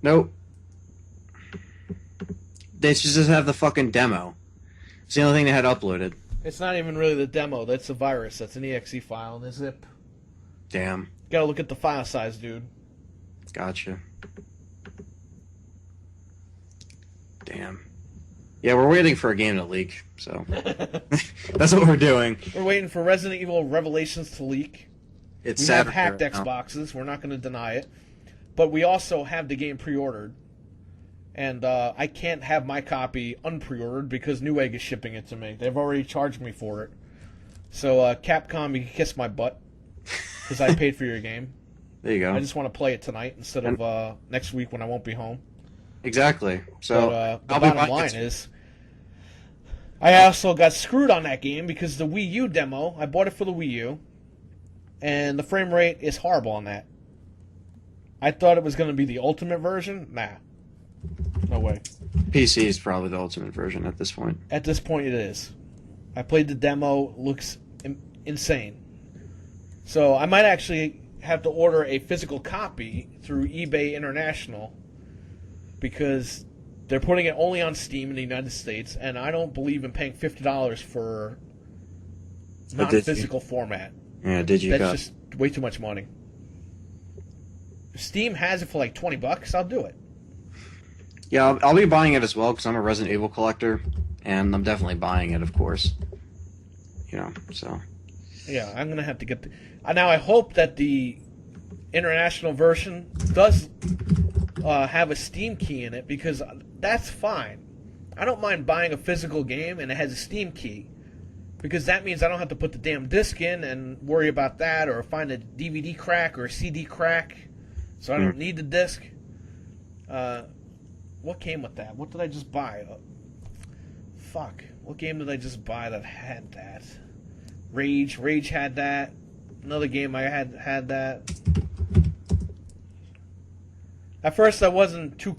Nope. They should just have the fucking demo. It's the only thing they had uploaded. It's not even really the demo. That's a virus. That's an exe file and a zip. Damn. You gotta look at the file size, dude. Gotcha. Damn. Yeah, we're waiting for a game to leak, so that's what we're doing. We're waiting for Resident Evil Revelations to leak. It's We have Saturday hacked right now. Xboxes. We're not going to deny it. But we also have the game pre-ordered. And I can't have my copy unpre-ordered because Newegg is shipping it to me. They've already charged me for it. So, Capcom, you can kiss my butt. Because I paid for your game. There you go. I just want to play it tonight instead of next week when I won't be home. Exactly. So But the I'll be bottom buying line it. is, I also got screwed on that game because the Wii U demo, I bought it for the Wii U, and the frame rate is horrible on that. I thought it was going to be the ultimate version. Nah. No way. PC is probably the ultimate version at this point. At this point, it is. I played the demo. Looks insane. So I might actually have to order a physical copy through eBay International because they're putting it only on Steam in the United States, and I don't believe in paying $50 for non-physical format. Yeah, did you? That's just way too much money. If Steam has it for like $20, I'll do it. Yeah, I'll be buying it as well because I'm a Resident Evil collector, and I'm definitely buying it, of course. You know, so. Yeah, I'm gonna have to get. Now I hope that the international version does have a Steam key in it, because that's fine. I don't mind buying a physical game and it has a Steam key, because that means I don't have to put the damn disc in and worry about that, or find a DVD crack or a CD crack, so I don't need the disc. What came with that? What did I just buy? Fuck. What game did I just buy that had that? Rage. Rage had that. Another game I had that. At first I wasn't too,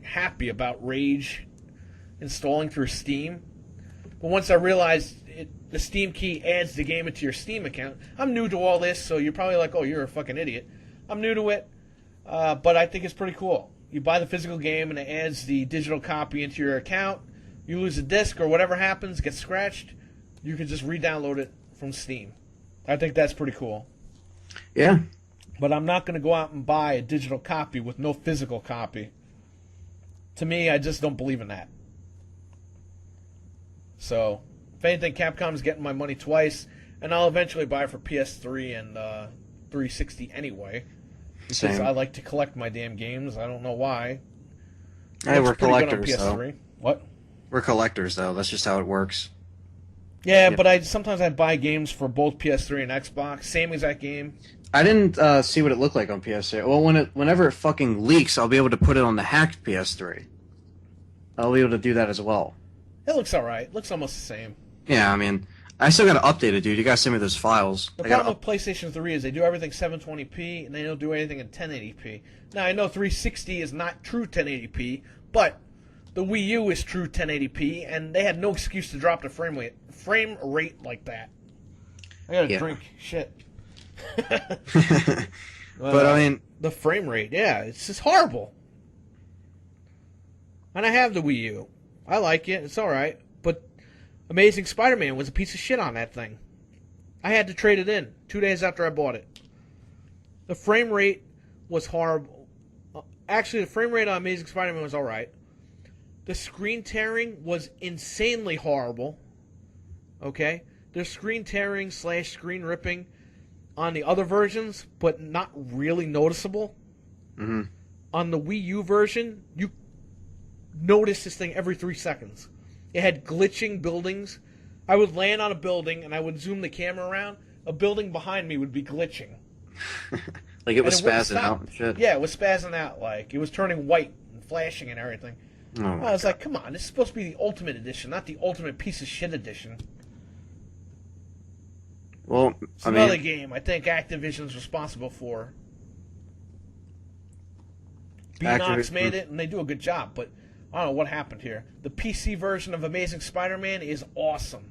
happy about Rage installing through Steam. But once I realized the Steam key adds the game into your Steam account. I'm new to all this, so you're probably like, oh, you're a fucking idiot. I'm new to it, but I think it's pretty cool. You buy the physical game and it adds the digital copy into your account. You lose a disc or whatever happens, gets scratched, you can just re-download it from Steam. I think that's pretty cool. Yeah. But I'm not going to go out and buy a digital copy with no physical copy. To me, I just don't believe in that. So, if anything, Capcom's getting my money twice, and I'll eventually buy it for PS3 and 360 anyway. Because Same. I like to collect my damn games. I don't know why. Hey, we're It's pretty good on collectors, though. PS3. What? We're collectors, though. That's just how it works. Yeah, Yeah. but sometimes I buy games for both PS3 and Xbox. Same exact game. I didn't see what it looked like on PS3. Well, whenever it fucking leaks, I'll be able to put it on the hacked PS3. I'll be able to do that as well. It looks alright. It looks almost the same. Yeah, I mean, I still gotta update it, dude. You gotta send me those files. The I gotta problem with PlayStation 3 is they do everything 720p, and they don't do anything in 1080p. Now, I know 360 is not true 1080p, but the Wii U is true 1080p, and they had no excuse to drop the frame rate like that. I gotta drink. Shit. But, I mean... The frame rate, yeah, it's just horrible. And I have the Wii U. I like it. It's alright. But Amazing Spider-Man was a piece of shit on that thing. I had to trade it in 2 days after I bought it. The frame rate was horrible. Actually, the frame rate on Amazing Spider-Man was alright. The screen tearing was insanely horrible. Okay? There's screen tearing / screen ripping on the other versions, but not really noticeable. Mm-hmm. On the Wii U version, you notice this thing every 3 seconds. It had glitching buildings. I would land on a building and I would zoom the camera around. A building behind me would be glitching. Like it was And it wouldn't spazzing stop. out and shit. Yeah, it was spazzing out. Like, it was turning white and flashing and everything. Oh my I was God. like, come on, this is supposed to be the Ultimate Edition, not the Ultimate Piece of Shit Edition. Well, It's I another mean, game I think Activision's responsible for. Activision- Beanox made it, and they do a good job, but I don't know what happened here. The PC version of Amazing Spider-Man is awesome.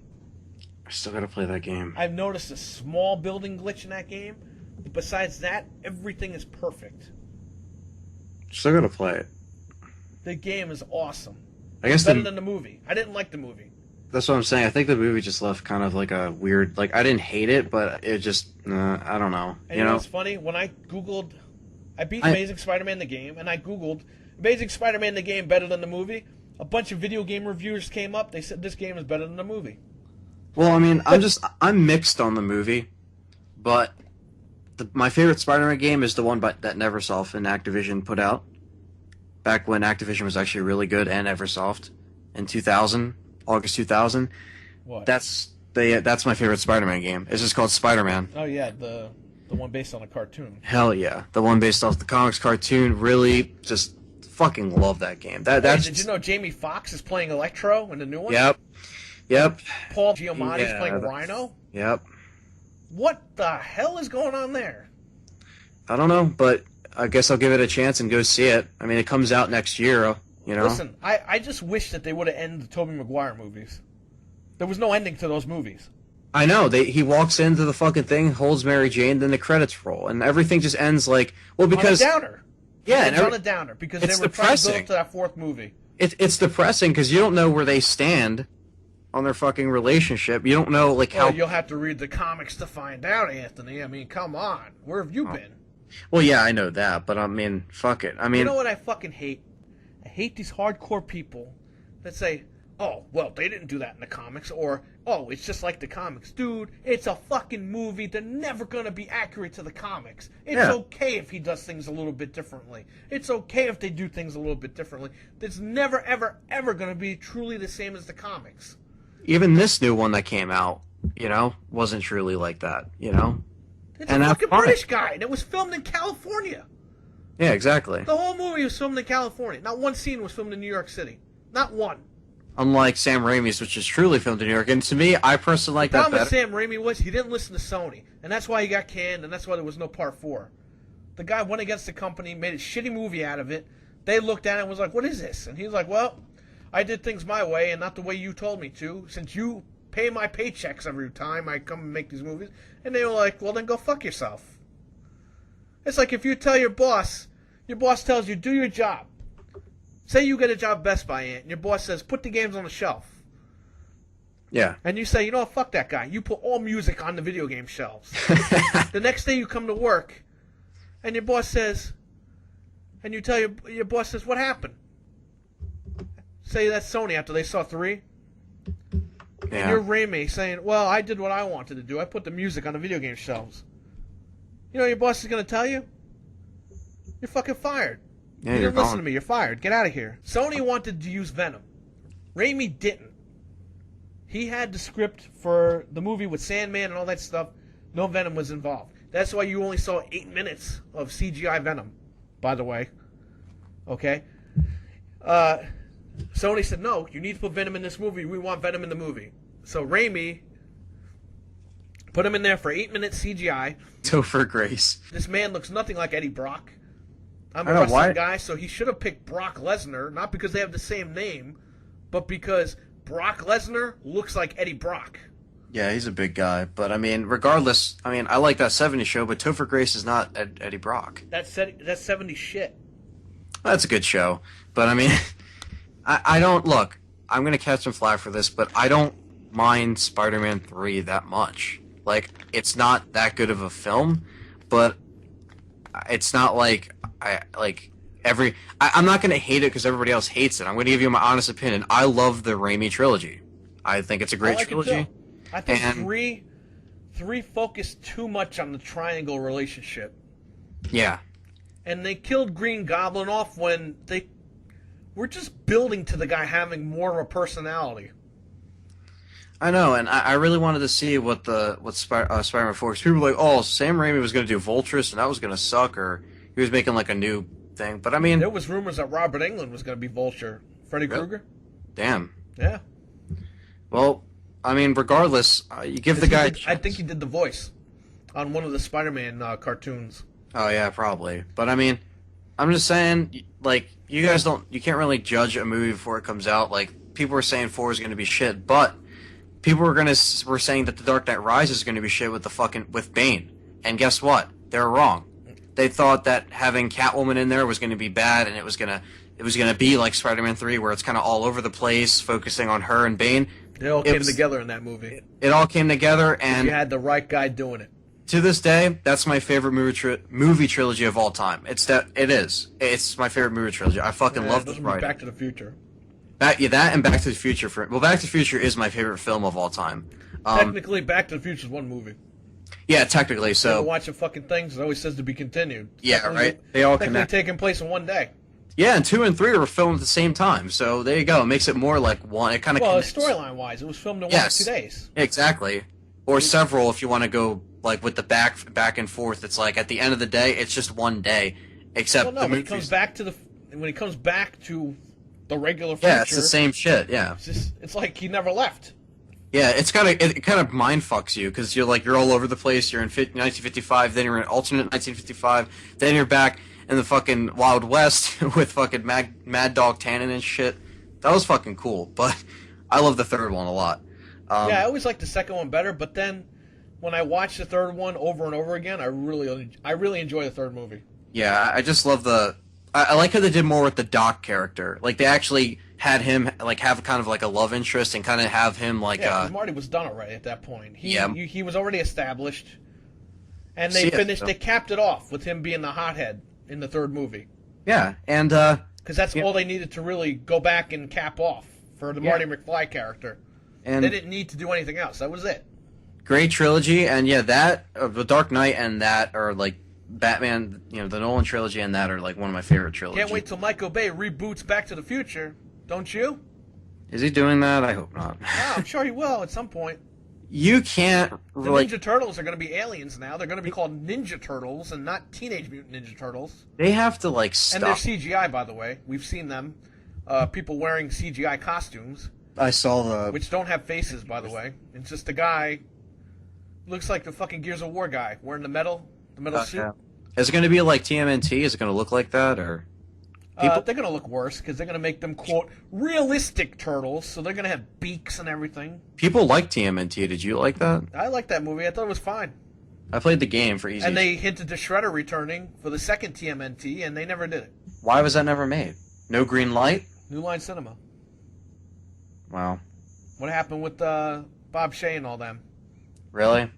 I still gotta play that game. I've noticed a small building glitch in that game. Besides that, everything is perfect. Still gotta play it. The game is awesome. I guess Better than the movie. I didn't like the movie. that's what I'm saying. I think the movie just left kind of like a weird. Like I didn't hate it, but it just I don't know. And You know? what's funny? When I Googled, I beat Amazing Spider-Man the game, and I Googled Amazing Spider-Man the game better than the movie. A bunch of video game reviewers came up. They said this game is better than the movie. Well, I mean, I'm mixed on the movie, but my favorite Spider-Man game is the one that Neversoft and Activision put out back when Activision was actually really good, and Neversoft in 2000, August 2000. What? That's my favorite Spider-Man game. It's just called Spider-Man. Oh yeah, the one based on a cartoon. Hell yeah, the one based off the comics cartoon. Really, just fucking love that game. Hey, That's did you know Jamie Foxx is playing Electro in the new one? Yep. Paul Giamatti's Yeah, playing that's- Rhino? Yep. What the hell is going on there? I don't know, but I guess I'll give it a chance and go see it. I mean, it comes out next year, you know? Listen, I just wish that they would have ended the Tobey Maguire movies. There was no ending to those movies. I know. He walks into the fucking thing, holds Mary Jane, then the credits roll, and everything just ends like, well, because... On a downer. Yeah, It's on a downer, because they it's were trying to build depressing. up to that fourth movie. It's depressing because you don't know where they stand on their fucking relationship. You don't know, like, how... Well, you'll have to read the comics to find out, Anthony. I mean, come on. Where have you been? Well, yeah, I know that, but I mean, fuck it. I mean... You know what I fucking hate? I hate these hardcore people that say, oh, well, they didn't do that in the comics, or, oh, it's just like the comics. Dude, it's a fucking movie. They're never going to be accurate to the comics. It's Yeah. okay if he does things a little bit differently. It's okay if they do things a little bit differently. It's never, ever, ever going to be truly the same as the comics. Even this new one that came out, wasn't truly like that, It's And a that's fucking fine. British guy, and it was filmed in California. Yeah, exactly. The whole movie was filmed in California. Not one scene was filmed in New York City. Not one. Unlike Sam Raimi's, which is truly filmed in New York. And to me, I personally like The that problem with better. Sam Raimi was he didn't listen to Sony, and that's why he got canned, and that's why there was no part 4. The guy went against the company, made a shitty movie out of it. They looked at it and was like, what is this? And he was like, well, I did things my way and not the way you told me to, since you pay my paychecks every time I come and make these movies. And they were like, well, then go fuck yourself. It's like if you tell your boss tells you, do your job. Say you get a job at Best Buy, and your boss says, put the games on the shelf. Yeah. And you say, you know what, fuck that guy. You put all music on the video game shelves. The next day you come to work, and your boss says, and you tell your boss says, what happened? Say that's Sony after they saw 3. And you're Yeah. Raimi saying, well, I did what I wanted to do. I put the music on the video game shelves. You know what your boss is going to tell you? You're fucking fired. Yeah, You you're didn't listen gone. to me. You're fired. Get out of here. Sony wanted to use Venom. Raimi didn't. He had the script for the movie with Sandman and all that stuff. No Venom was involved. That's why you only saw 8 minutes of CGI Venom, by the way. Okay? Sony said, no, you need to put Venom in this movie. We want Venom in the movie. So Raimi put him in there for 8 minutes CGI. Topher Grace. This man looks nothing like Eddie Brock. I'm I a know, wrestling why- guy, so he should have picked Brock Lesnar, not because they have the same name, but because Brock Lesnar looks like Eddie Brock. Yeah, he's a big guy. But, regardless, I like that 70s show, but Topher Grace is not Eddie Brock. That's 70 shit. That's a good show. But, I don't... Look, I'm going to catch some flack for this, but I don't mind Spider-Man 3 that much. Like, it's not that good of a film, but it's not like... I'm not going to hate it because everybody else hates it. I'm going to give you my honest opinion. I love the Raimi trilogy. I think it's a great I like trilogy. it too. I think And- three focused too much on the triangle relationship. Yeah. And they killed Green Goblin off when they were just building to the guy having more of a personality. I know, and I really wanted to see what Spider-Man 4, because people were like, oh, Sam Raimi was going to do Voltress, and that was going to suck, or he was making, like, a new thing. But, There was rumors that Robert Englund was going to be Vulture. Freddy Krueger? damn. Yeah. Well, regardless, you give the guy a I chance. think he did the voice on one of the Spider-Man cartoons. Oh, yeah, probably. But, I'm just saying, like, you can't really judge a movie before it comes out. Like, people were saying 4 is going to be shit, but people were saying that The Dark Knight Rises is going to be shit with Bane. And guess what? They were wrong. They thought that having Catwoman in there was going to be bad, and it was going to be like Spider-Man 3, where it's kind of all over the place, focusing on her and Bane. They all came together in that movie. It all came together, You and had the right guy doing it. to this day, that's my favorite movie trilogy of all time. It's my favorite movie trilogy. I fucking love this writing. Back to the Future. That and Back to the Future. Back to the Future is my favorite film of all time. Technically, Back to the Future is one movie. Yeah, technically. We're So watching fucking things. It always says to be continued. Yeah, Technically- right. They all technically connect. taking place in one day. yeah, and 2 and 3 were filmed at the same time. So there you go. It makes it more like one. It kind of Well, storyline-wise, it was filmed in 1 or Yes. 2 days. Exactly. Or several if you want to go like with the back and forth. It's like at the end of the day, it's just one day. Except Well, no, the when he movies. comes back to the regular future, Yeah, it's the same shit. Yeah. it's like he never left. Yeah, it kind of mind fucks you because you're all over the place. You're in 1955, then you're in alternate 1955, then you're back in the fucking Wild West with fucking Mad Dog Tannen and shit. That was fucking cool, but I love the third one a lot. Yeah, I always liked the second one better, but then when I watch the third one over and over again, I really enjoy the third movie. Yeah, I just love I like how they did more with the Doc character. Like they actually had him like have kind of like a love interest and kind of have him like Yeah, 'cause Marty was done already at that point. Yeah. He was already established, and they See it, finished. so- They capped it off with him being the hothead in the third movie, yeah, and because that's all they needed to really go back and cap off for the Yeah. Marty McFly character. And They didn't need to do anything else. That was it. great trilogy, and yeah, that The Dark Knight and that are like Batman. You know, the Nolan trilogy and that are like one of my favorite trilogies. Can't wait till Michael Bay reboots Back to the Future. Don't you? Is he doing that? I hope not. Oh, I'm sure he will at some point. You can't The like. Ninja Turtles are going to be aliens now. They're going to be called Ninja Turtles and not Teenage Mutant Ninja Turtles. They have to like And they're stop. CGI, by the way. We've seen them. People wearing CGI costumes, I saw the. which don't have faces, by the way. It's just a guy. Looks like the fucking Gears of War guy wearing the metal suit. Yeah. Is it going to be like TMNT? Is it going to look like that or? People- They're going to look worse because they're going to make them, quote, realistic turtles. So they're going to have beaks and everything. People like TMNT. Did you like that? I liked that movie. I thought it was fine. I played the game for easy. And they hinted to Shredder returning for the second TMNT, and they never did it. Why was that never made? No green light? New Line Cinema. Wow. What happened with Bob Shea and all them? Really?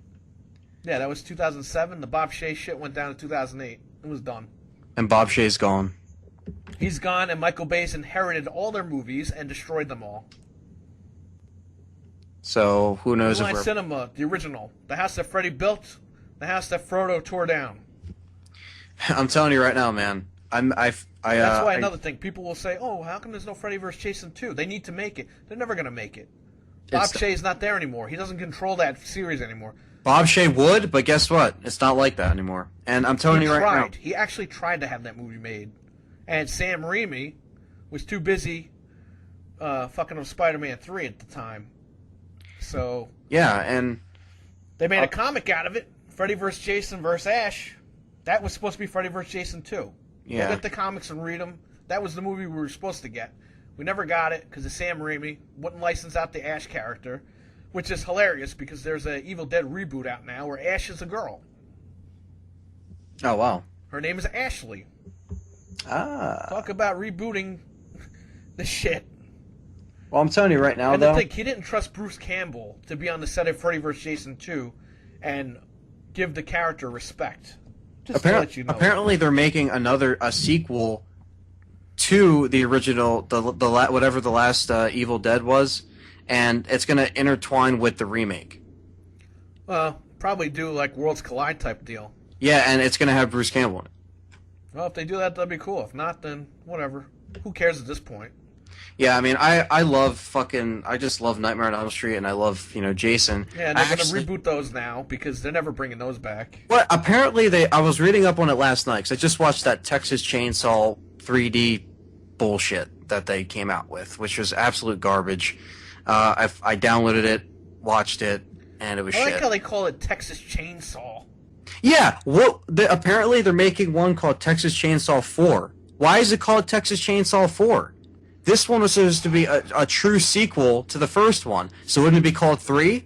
Yeah, that was 2007. The Bob Shea shit went down in 2008. It was done. And Bob Shea's gone. He's gone, and Michael Bay's inherited all their movies and destroyed them all. So who knows New if Line we're. Cinema, the original. The house that Freddy built. The house that Frodo tore down. I'm telling you right now, man. That's why another thing. People will say, oh, how come there's no Freddy vs. Jason 2? They need to make it. They're never going to make it. Bob It's- Shea's not there anymore. He doesn't control that series anymore. Bob Shea would, but guess what? It's not like that anymore. And I'm telling He you right tried. now. He actually tried to have that movie made. And Sam Raimi was too busy fucking with Spider-Man 3 at the time. So Yeah, and they made a comic out of it. Freddy vs. Jason vs. Ash. That was supposed to be Freddy vs. Jason 2. yeah. Go get the comics and read them. That was the movie we were supposed to get. We never got it because of Sam Raimi. Wouldn't license out the Ash character, which is hilarious because there's a Evil Dead reboot out now where Ash is a girl. Oh wow. Her name is Ashley. Ah. Talk about rebooting the shit. Well, I'm telling you right now, And though. to think, he didn't trust Bruce Campbell to be on the set of Freddy vs. Jason 2 and give the character respect. Just to let you know. Apparently, they're making a sequel to the original, whatever the last Evil Dead was, and it's going to intertwine with the remake. Well, probably do like Worlds Collide type deal. Yeah, and it's going to have Bruce Campbell in it. Well, if they do that, that'd be cool. If not, then whatever. Who cares at this point? Yeah, I mean, I just love Nightmare on Elm Street, and I love, Jason. Yeah, and they're going to reboot those now because they're never bringing those back. Well, apparently I was reading up on it last night, because I just watched that Texas Chainsaw 3D bullshit that they came out with, which was absolute garbage. I downloaded it, watched it, and it was I shit. like how they call it Texas Chainsaw. Yeah, apparently they're making one called Texas Chainsaw 4. Why is it called Texas Chainsaw 4? This one was supposed to be a true sequel to the first one, so wouldn't it be called 3?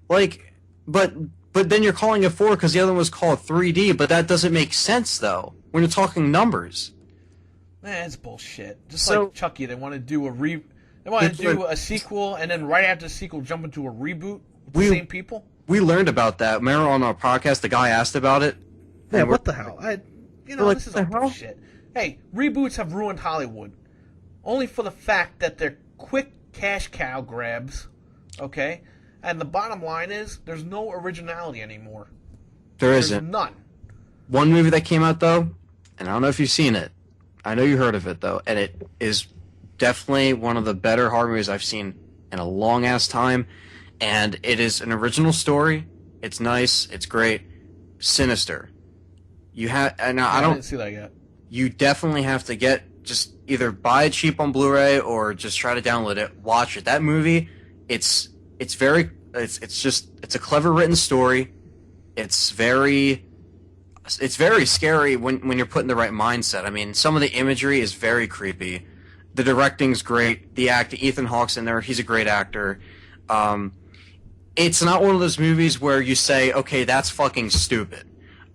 Like, but then you're calling it 4 because the other one was called 3D, but that doesn't make sense, though, when you're talking numbers. It's bullshit. Just So- like Chucky, they want to do a sequel, and then right after the sequel, jump into a reboot with the same people. We learned about that. Remember on our podcast, the guy asked about it? Yeah, And what the hell? Like, This is the all hell? bullshit. Hey, reboots have ruined Hollywood. Only for the fact that they're quick cash cow grabs, okay? And the bottom line is, there's no originality anymore. There There's isn't. none. One movie that came out, though, and I don't know if you've seen it. I know you heard of it, though, and it is definitely one of the better horror movies I've seen in a long-ass time, and it is an original story. It's nice. It's great. Sinister. And I I don't. didn't see that yet. You definitely have to just either buy it cheap on Blu-ray or just try to download it. Watch it. That movie, it's a clever written story. It's very scary when you're put in the right mindset. I mean, some of the imagery is very creepy. The directing's great. The acting, Ethan Hawke's in there. He's a great actor. It's not one of those movies where you say, okay, that's fucking stupid.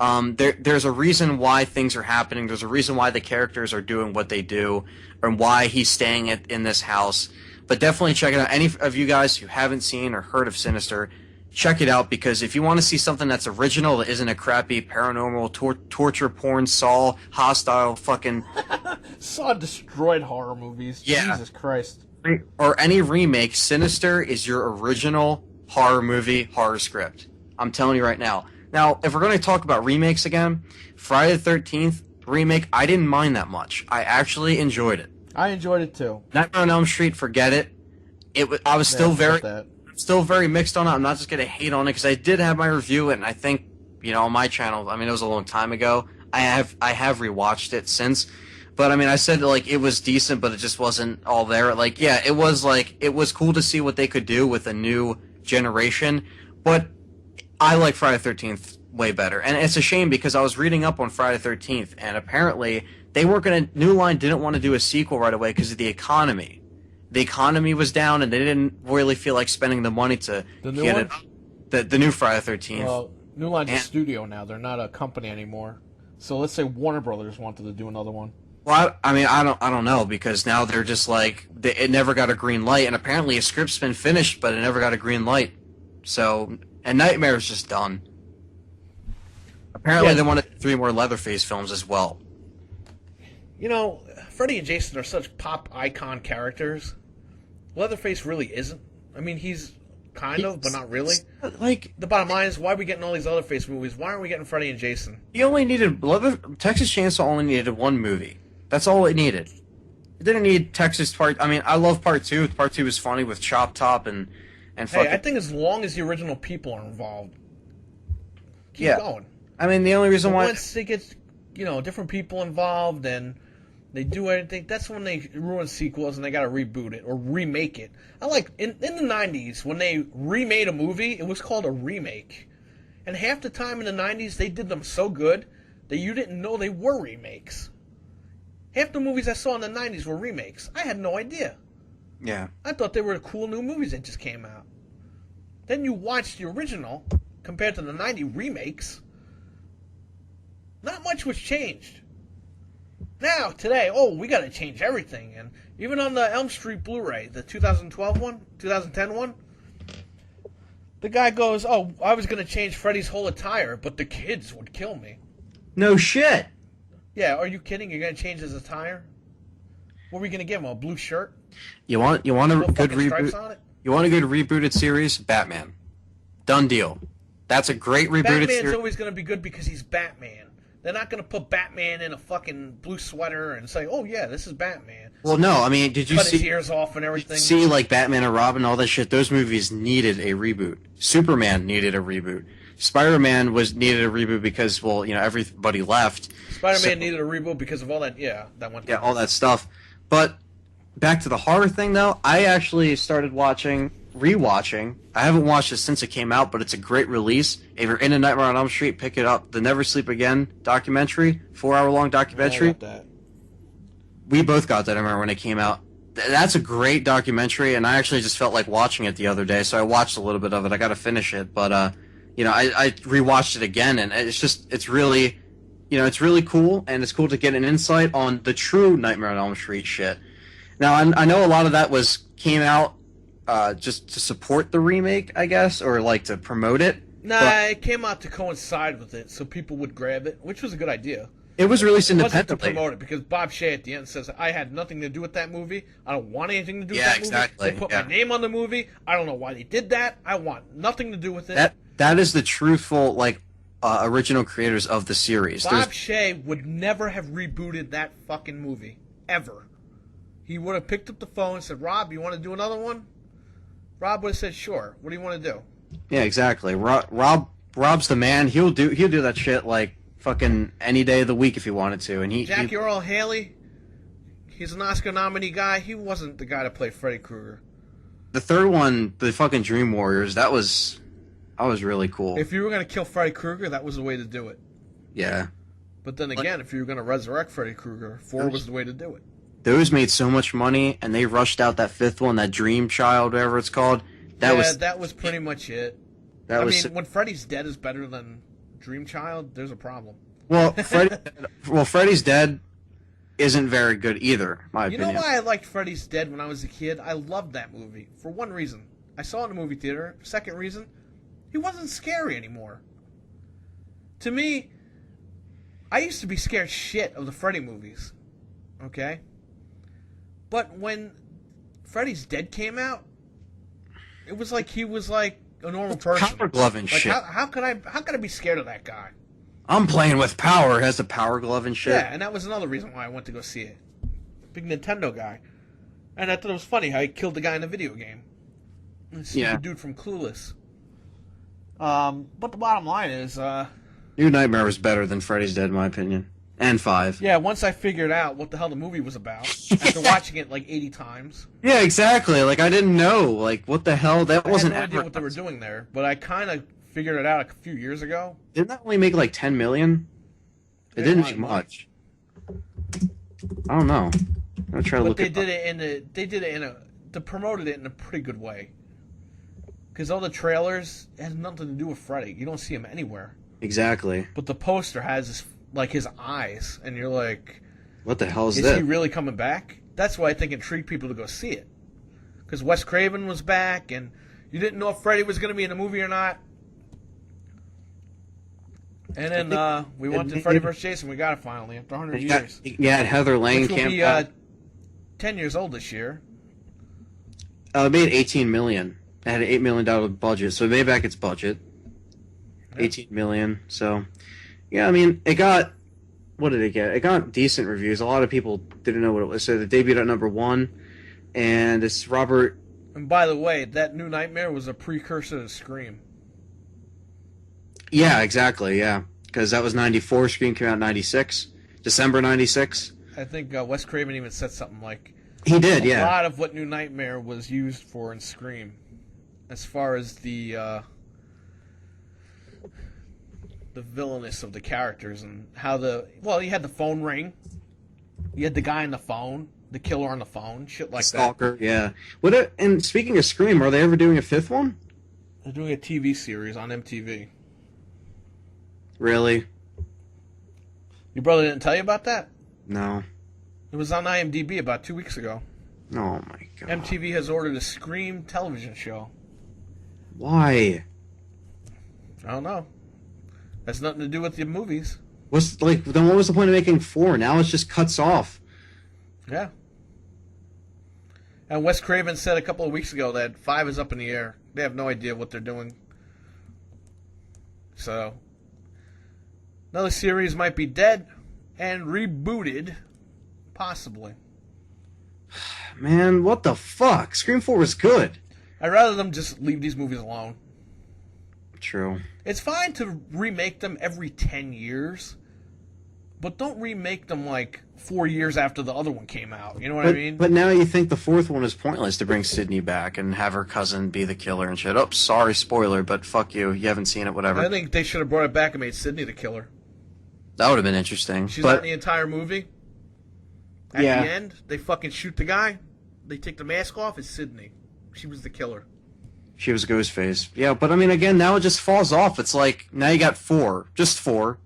There's a reason why things are happening. There's a reason why the characters are doing what they do, and why he's staying in this house. But definitely check it out. Any of you guys who haven't seen or heard of Sinister, check it out, because if you want to see something that's original, that isn't a crappy paranormal torture porn, Saw, hostile, fucking Saw destroyed horror movies. Yeah. Jesus Christ. or any remake, Sinister is your original horror movie, horror script. I'm telling you right now. Now, if we're going to talk about remakes again, Friday the 13th remake, I didn't mind that much. I actually enjoyed it. I enjoyed it too. Nightmare on Elm Street, forget it. I was still very mixed on it. I'm not just going to hate on it because I did have my review, and I think, on my channel, I mean, it was a long time ago. I have rewatched it since. But I mean, I said it was decent, but it just wasn't all there. It was cool to see what they could do with a new generation. But I like Friday the 13th way better, and it's a shame because I was reading up on Friday the 13th, and apparently they weren't gonna. New Line didn't want to do a sequel right away because of the economy. The economy was down, and they didn't really feel like spending the money to get it. The new Friday the 13th. Well, New Line's a studio now; they're not a company anymore. So let's say Warner Brothers wanted to do another one. Well, I mean, I don't know because now they're just it never got a green light, and apparently a script's been finished, but it never got a green light. So, and Nightmare's just done. Apparently, they wanted 3 more Leatherface films as well. Freddy and Jason are such pop icon characters. Leatherface really isn't. I mean, he's kind of, but not really. The bottom line is, why are we getting all these Leatherface movies? Why aren't we getting Freddy and Jason? He only needed Texas Chainsaw only needed 1 movie. That's all it needed. It didn't need Texas Part. I mean, I love Part 2. Part 2 was funny with Chop Top and fucking. Hey, I think as long as the original people are involved, keep going. I mean, the only reason why once it gets, different people involved and they do anything, that's when they ruin sequels and they got to reboot it or remake it. I like in the 90s when they remade a movie, it was called a remake, and half the time in the 90s they did them so good that you didn't know they were remakes. Half the movies I saw in the 90s were remakes. I had no idea. Yeah. I thought they were cool new movies that just came out. Then you watch the original compared to the 90 remakes. Not much was changed. Now, today, we got to change everything. And even on the Elm Street Blu-ray, the 2012 one, 2010 one, the guy goes, I was going to change Freddy's whole attire, but the kids would kill me. No shit. Yeah, are you kidding? You're going to change his attire? What are we going to give him, a blue shirt? You want a good reboot? On it? You want a good rebooted series? Batman. Done deal. That's a great rebooted series. Batman's always going to be good because he's Batman. They're not going to put Batman in a fucking blue sweater and say, oh, yeah, this is Batman. Well, no, I mean, did you cut his ears off and everything? See, Batman and Robin, all that shit, those movies needed a reboot. Superman needed a reboot. Spider-Man needed a reboot because, everybody left. Spider-Man needed a reboot because of all that, that went down. Yeah, all that stuff. But back to the horror thing, though, I actually started rewatching. I haven't watched it since it came out, but it's a great release. If you're into Nightmare on Elm Street, pick it up. The Never Sleep Again documentary, 4-hour-long documentary. I got that. We both got that, I remember, when it came out. That's a great documentary, and I actually just felt like watching it the other day, so I watched a little bit of it. I got to finish it, but I rewatched it again, and it's really, it's really cool, and it's cool to get an insight on the true Nightmare on Elm Street shit. Now, I know a lot of that came out just to support the remake, I guess, or to promote it. Nah, it came out to coincide with it, so people would grab it, which was a good idea. It was released independently. It wasn't to promote it, because Bob Shea at the end says, I had nothing to do with that movie. I don't want anything to do with that exactly. movie. They put my name on the movie. I don't know why they did that. I want nothing to do with it. That is the truthful, original creators of the series. Bob Shea would never have rebooted that fucking movie. Ever. He would have picked up the phone and said, Rob, you want to do another one? Rob would have said, sure. What do you want to do? Yeah, exactly. Rob's the man. He'll do that shit fucking any day of the week if he wanted to. And Jackie Earle Haley, he's an Oscar nominee guy. He wasn't the guy to play Freddy Krueger. The third one, the fucking Dream Warriors, that was really cool. If you were going to kill Freddy Krueger, that was the way to do it. Yeah. But then again, if you were going to resurrect Freddy Krueger, 4 was the way to do it. Those made so much money, and they rushed out that 5th one, that Dream Child, whatever it's called. That was pretty much it. When Freddy's Dead is better than Dream Child, there's a problem. Well, Freddy's Dead isn't very good either, my opinion. You know why I liked Freddy's Dead when I was a kid? I loved that movie. For one reason. I saw it in the movie theater. Second reason, he wasn't scary anymore. To me, I used to be scared shit of the Freddy movies. Okay? But when Freddy's Dead came out, it was like he was like a normal person. Power glove and Like shit. how could I be scared of that guy? I'm playing with power. Has a power glove and shit. Yeah, and that was another reason why I went to go see it. Big Nintendo guy. And I thought it was funny how he killed the guy in the video game. The dude from Clueless. But the bottom line is, New Nightmare was better than Freddy's Dead, in my opinion. And 5. yeah, once I figured out what the hell the movie was about, after watching it like 80 times, Yeah, exactly. Like, I didn't know. Like, what the hell? That I wasn't had no idea what they were doing there. But I kind of figured it out a few years ago. Didn't that only make like 10 million? It didn't make much. I don't know. I'm gonna try to But look they it did up. it they promoted it in a pretty good way. Because all the trailers has nothing to do with Freddy. You don't see him anywhere. Exactly. But the poster has his eyes, and you're like, What the hell is is that? he really coming back? That's why I think it intrigued people to go see it. Because Wes Craven was back, and you didn't know if Freddy was going to be in the movie or not. And then we went to Freddy vs. Jason. We got it finally after 100 years. Yeah, Heather Lang Which will came be back. 10 years old this year. It made 18 million. It had an $8 million budget, so it made back its budget. 18 million. So, yeah, I mean, it got. What did it get? It got decent reviews. A lot of people didn't know what it was. So it debuted at number 1, and it's Robert. And by the way, that New Nightmare was a precursor to Scream. Yeah, exactly. Yeah, because that was 94. Scream came out 96, December 96. I think Wes Craven even said something like, He did, a yeah. lot of what New Nightmare was used for in Scream, as far as the villainous of the characters and how you had the phone ring, you had the guy on the phone, the killer on the phone, shit like Stalker, yeah. And speaking of Scream, are they ever doing a 5th one? that. They're doing a TV series on MTV. Really? Your brother didn't tell you about that? No. It was on IMDb about 2 weeks ago. Oh my god. MTV has ordered a Scream television show. Why? I don't know. Has nothing to do with the movies. Then what was the point of making 4? Now it just cuts off. Yeah. And Wes Craven said a couple of weeks ago that 5 is up in the air. They have no idea what they're doing. So, another series might be dead and rebooted, possibly. Man, what the fuck? Scream 4 was good. I'd rather them just leave these movies alone. True. It's fine to remake them every 10 years, but don't remake them like 4 years after the other one came out. You know what I mean? But now you think the 4th one is pointless to bring Sydney back and have her cousin be the killer and shit. Oh, sorry, spoiler, but fuck you. You haven't seen it, whatever. I think they should have brought it back and made Sydney the killer. That would have been interesting. She's but not in the entire movie. At Yeah. the end, they fucking shoot the guy. They take the mask off. It's Sydney. She was the killer. she was Ghostface. Yeah, but I mean, again, now it just falls off. It's like, now you got 4. Just 4.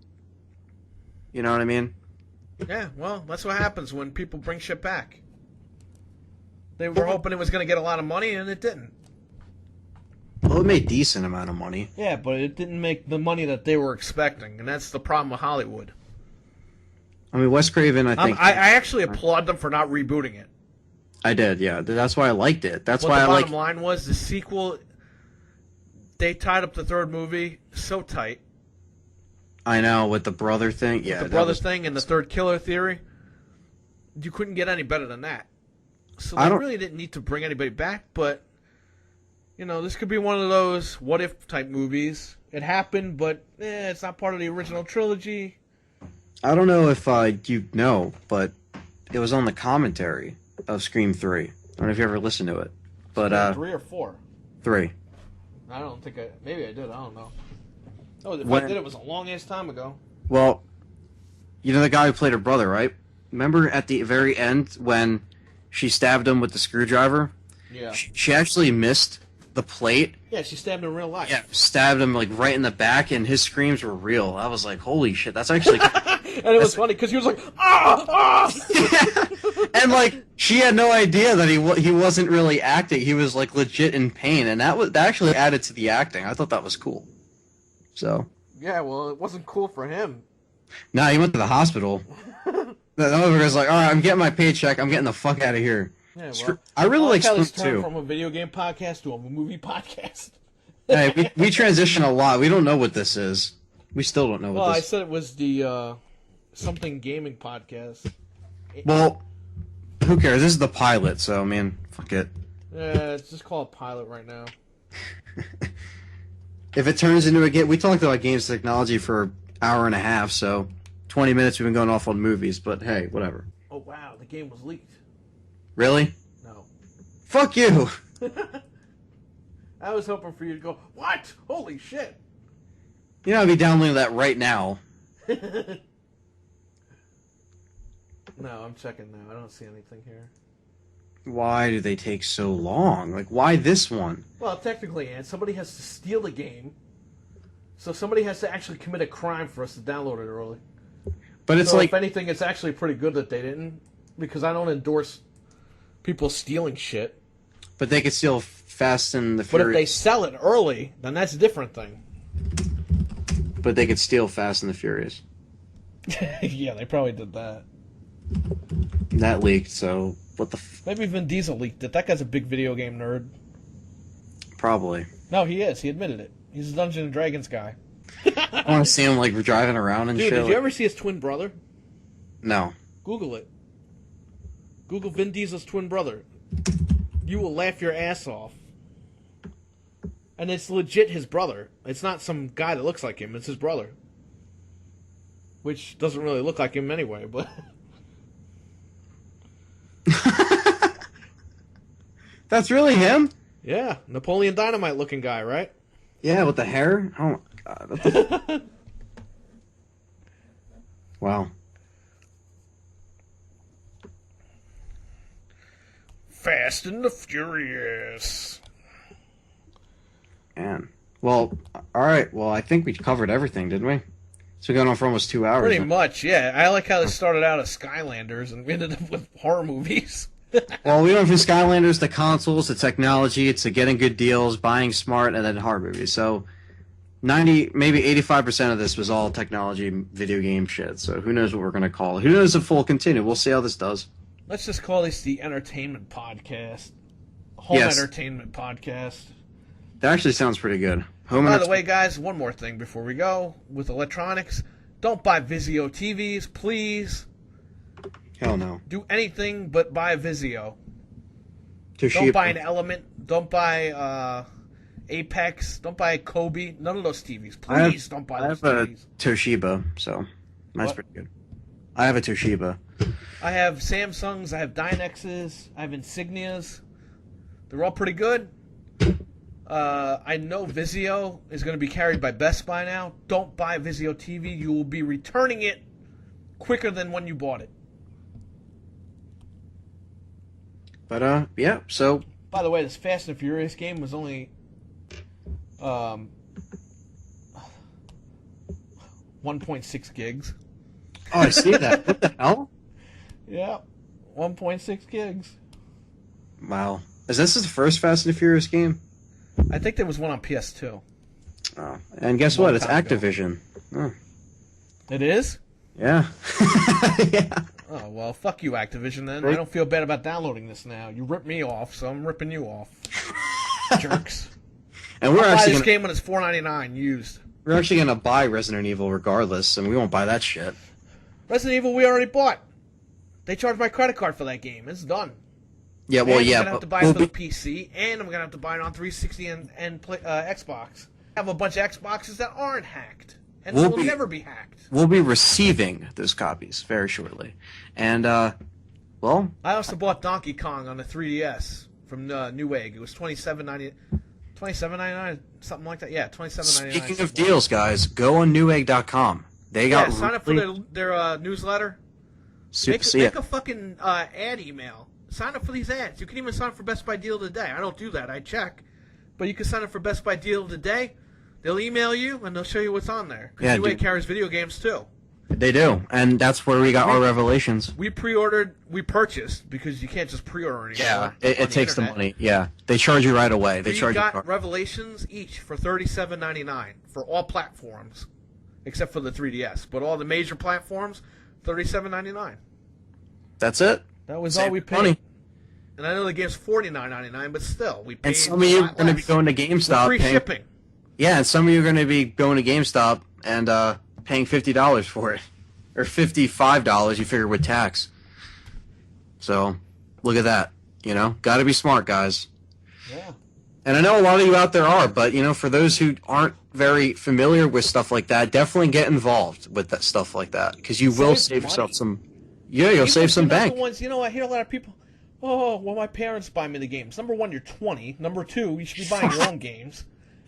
You know what I mean? Yeah, well, that's what happens when people bring shit back. They were hoping it was going to get a lot of money, and it didn't. Well, it made decent amount of money. Yeah, but it didn't make the money that they were expecting, and that's the problem with Hollywood. I mean, Wes Craven, I think... I actually applaud them for not rebooting it. I did, yeah. That's why I liked it. That's What why the I like... bottom line was, the sequel, they tied up the third movie so tight. I know, with the brother thing. Yeah, The brother thing and the third killer theory, you couldn't get any better than that. So they really didn't need to bring anybody back, but, you know, this could be one of those what-if type movies. It happened, but it's not part of the original trilogy. I don't know if you know, but it was on the commentary of Scream 3. I don't know if you ever listened to it. But 3 or 4? 3. I don't think maybe I did, I don't know. Oh, if When- I did, it was a long-ass time ago. Well, you know the guy who played her brother, right? Remember at the very end when she stabbed him with the screwdriver? Yeah. She actually missed the plate. Yeah, she stabbed him in real life. Yeah, stabbed him like right in the back, and his screams were real. I was like, holy shit, that's actually... And it was funny, because he was like, ah, ah! And like she had no idea that he wasn't really acting. He was like legit in pain, and that actually added to the acting. I thought that was cool. So Yeah, well, it wasn't cool for him. he went to the hospital. The other guy's like, all right, I'm getting my paycheck. I'm getting the fuck out of here. Yeah, well, I really like how Spoon this turned too. from a video game podcast to a movie podcast. Hey, we transition a lot. We don't know what this is. We still don't know what Well, I this. said it was the something gaming podcast. Well, who cares? This is the pilot, so I mean, fuck it. Yeah, it's just called Pilot right now. If it turns into a game, we talked about games technology for an hour and a half, so 20 minutes we've been going off on movies. But hey, whatever. Oh wow, the game was leaked. Really? No. Fuck you. I was hoping for you to go, what? Holy shit. You know, I'd be downloading that right now. No, I'm checking now. I don't see anything here. Why do they take so long? Like, why this one? Well, technically, Ant, somebody has to steal the game. So somebody has to actually commit a crime for us to download it early. But it's So like, if anything, it's actually pretty good that they didn't. Because I don't endorse people stealing shit. but they could steal Fast and the But if they Furious. sell it early, then that's a different thing. But they could steal Fast and the Furious. Yeah, they probably did that. That leaked, so what the Maybe Vin Diesel leaked it. That guy's a big video game nerd. probably. No, he is. He admitted it. He's a Dungeons and Dragons guy. I want to see him like driving around and Dude, shit. did you ever see his twin brother? No. Google it. Google Vin Diesel's twin brother. You will laugh your ass off. And it's legit his brother. It's not some guy that looks like him. It's his brother. Which doesn't really look like him anyway, but... That's really him? Yeah, Napoleon Dynamite looking guy, right? Yeah, with the hair? Oh my god. What the wow. Fast and the Furious. Man. Well, alright. Well, I think we covered everything, didn't we? So we're going on for almost 2 hours. Pretty now. much, yeah. I like how this started out as Skylanders and we ended up with horror movies. Well, we went from Skylanders to consoles to technology to getting good deals, buying smart, and then horror movies. So 90, maybe 85% of this was all technology, video game shit. So who knows what we're going to call it. Who knows if we'll continue. We'll see how this does. Let's just call this the Entertainment Podcast. Home Yes. Entertainment Podcast. That actually sounds pretty good. Home By enter- the way, guys, one more thing before we go with electronics. Don't buy Vizio TVs, please. Hell no. Do anything but buy Vizio. Toshiba. Don't buy an Element. Don't buy Apex. Don't buy Kobe. None of those TVs. Please don't buy I those have a TVs. Toshiba, so that's What? pretty good. I have a Toshiba. I have Samsungs. I have Dynexes. I have Insignias. They're all pretty good. I know Vizio is going to be carried by Best Buy now. Don't buy Vizio TV. You will be returning it quicker than when you bought it. But, yeah, so By the way, this Fast and Furious game was only 1.6 gigs. oh, I see that. What the hell? Yeah, 1.6 gigs. Wow. Is this the first Fast and the Furious game? I think there was one on PS2. Oh. And guess Long what? It's time ago. Activision. Oh. It is? Yeah. yeah. Oh, well, fuck you, Activision, then. Right. I don't feel bad about downloading this now. You ripped me off, so I'm ripping you off. Jerks. And we're I'll buy actually this gonna, game when it's $4.99 used. we're actually gonna buy Resident Evil regardless, and we won't buy that shit. Resident Evil we already bought. They charged my credit card for that game. It's done. Yeah, well, And yeah, I'm gonna have to but buy we'll it for be, the PC, and I'm gonna have to buy it on 360 and Xbox. I have a bunch of Xboxes that aren't hacked, and We'll will be- never be hacked. we'll be receiving those copies very shortly. And well, I also bought Donkey Kong on the 3DS from Newegg. It was $27.99, something like that. Yeah, $27.99. speaking of deals, guys, go on Newegg.com. They Yeah, got sign up for really their newsletter. super. Make a fucking ad email. Sign up for these ads. You can even sign up for Best Buy Deal of the Day. I don't do that. I check. But you can sign up for Best Buy Deal of the Day. They'll email you, and they'll show you what's on there. Yeah, Because Newegg dude. carries video games, too. They do, and that's where we got our revelations. We purchased, because you can't just pre-order anymore. Yeah, on it takes the internet. money. Yeah, they charge you right away. They We charge you. got Revelations each for $37.99 for all platforms, except for the 3DS. But all the major platforms, $37.99. That's it. That was Save all we the paid. money. And I know the game's $49.99, but still, we paid And some of you are going to be going to GameStop. free shipping. Yeah, and some of you are going to be going to GameStop and paying $50 for it. Or $55, you figure, with tax. So, look at that. You know, got to be smart, guys. Yeah. And I know a lot of you out there are, but, you know, for those who aren't very familiar with stuff like that, definitely get involved with that stuff like that. Because you will save yourself some... Yeah, you'll save some bank. The ones, you know, I hear a lot of people, oh, well, my parents buy me the games. Number one, you're 20. Number two, you should be buying your own games.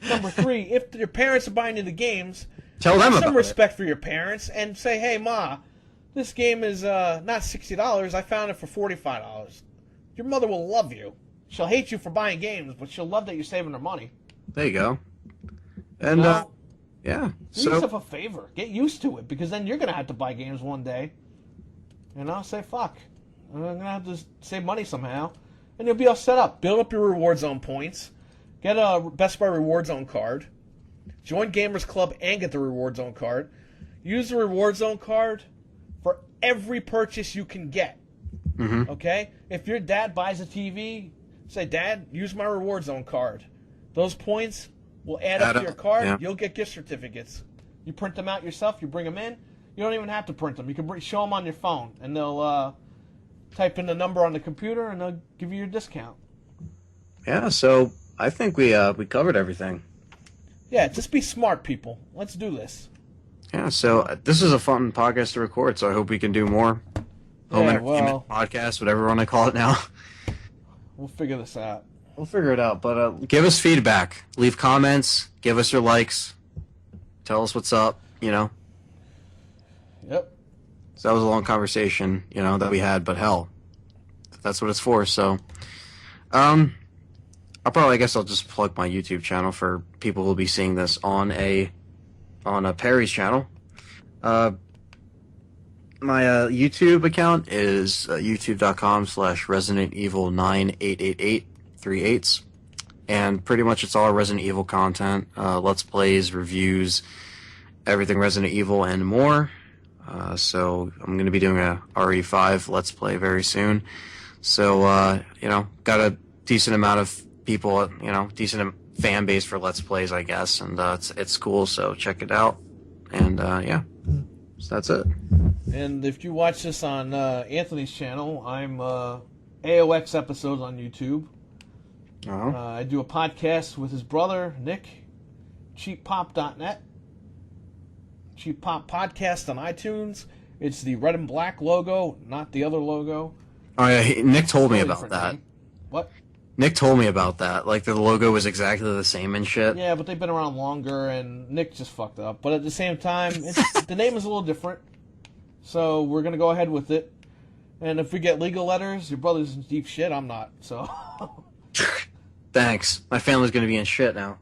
Number three, if your parents are buying you the games, tell them have about some respect for your parents and say, hey, Ma, this game is not $60. I found it for $45. Your mother will love you. She'll hate you for buying games, but she'll love that you're saving her money. There you go. And, yeah. Do yourself a favor. Get used to it, because then you're going to have to buy games one day. You know, say, fuck. I'm going to have to save money somehow. And you'll be all set up. Build up your Reward Zone points. Get a Best Buy Reward Zone card. Join Gamers Club and get the Reward Zone card. Use the Reward Zone card for every purchase you can get. Mm-hmm. Okay? If your dad buys a TV, say, Dad, use my Reward Zone card. Those points will add up to your card. Yeah. You'll get gift certificates. You print them out yourself. You bring them in. You don't even have to print them. You can show them on your phone, and they'll type in the number on the computer, and they'll give you your discount. Yeah, so I think we covered everything. Yeah, just be smart, people. Let's do this. Yeah, so this is a fun podcast to record, so I hope we can do more. Home entertainment podcast, whatever you want to call it now. We'll figure this out. We'll figure it out, but give us feedback. Leave comments. Give us your likes. Tell us what's up, you know. Yep. So that was a long conversation, you know, that we had, but hell, that's what it's for. So, I guess I'll just plug my YouTube channel for people who will be seeing this on a Perry's channel. My YouTube account is youtube.com/Resident Evil 9888838, and pretty much it's all Resident Evil content, Let's Plays, reviews, everything Resident Evil and more. So I'm going to be doing a RE5 Let's Play very soon. So, you know, got a decent amount of people, you know, decent fan base for Let's Plays, I guess, and it's cool, so check it out. And, yeah, so that's it. And if you watch this on Anthony's channel, I'm AOX episodes on YouTube. Uh-huh. I do a podcast with his brother, Nick, cheappop.net. Cheap Pop Podcast on iTunes. It's the red and black logo, not the other logo. Oh, yeah, Nick told me about that. Name. What? Nick told me about that. Like, the logo was exactly the same and shit. Yeah, but they've been around longer, and Nick just fucked up. But at the same time, the name is a little different. So we're going to go ahead with it. And if we get legal letters, your brother's in deep shit, I'm not. So. Thanks. My family's going to be in shit now.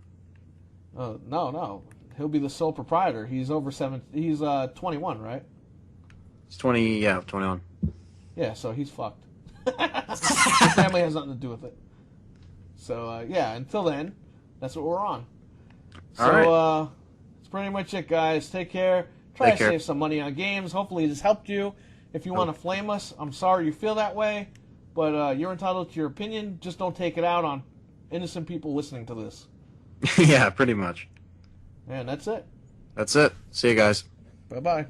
No. He'll be the sole proprietor. He's over 7. He's 21, right? He's 20. Yeah, 21. Yeah, so he's fucked. Family has nothing to do with it. So yeah, until then, that's what we're on. So All right. That's pretty much it, guys. Take care. Try to save some money on games. Hopefully this helped you. If you want to flame us, I'm sorry you feel that way, but you're entitled to your opinion. Just don't take it out on innocent people listening to this. Yeah, pretty much. And that's it. That's it. See you guys. Bye-bye.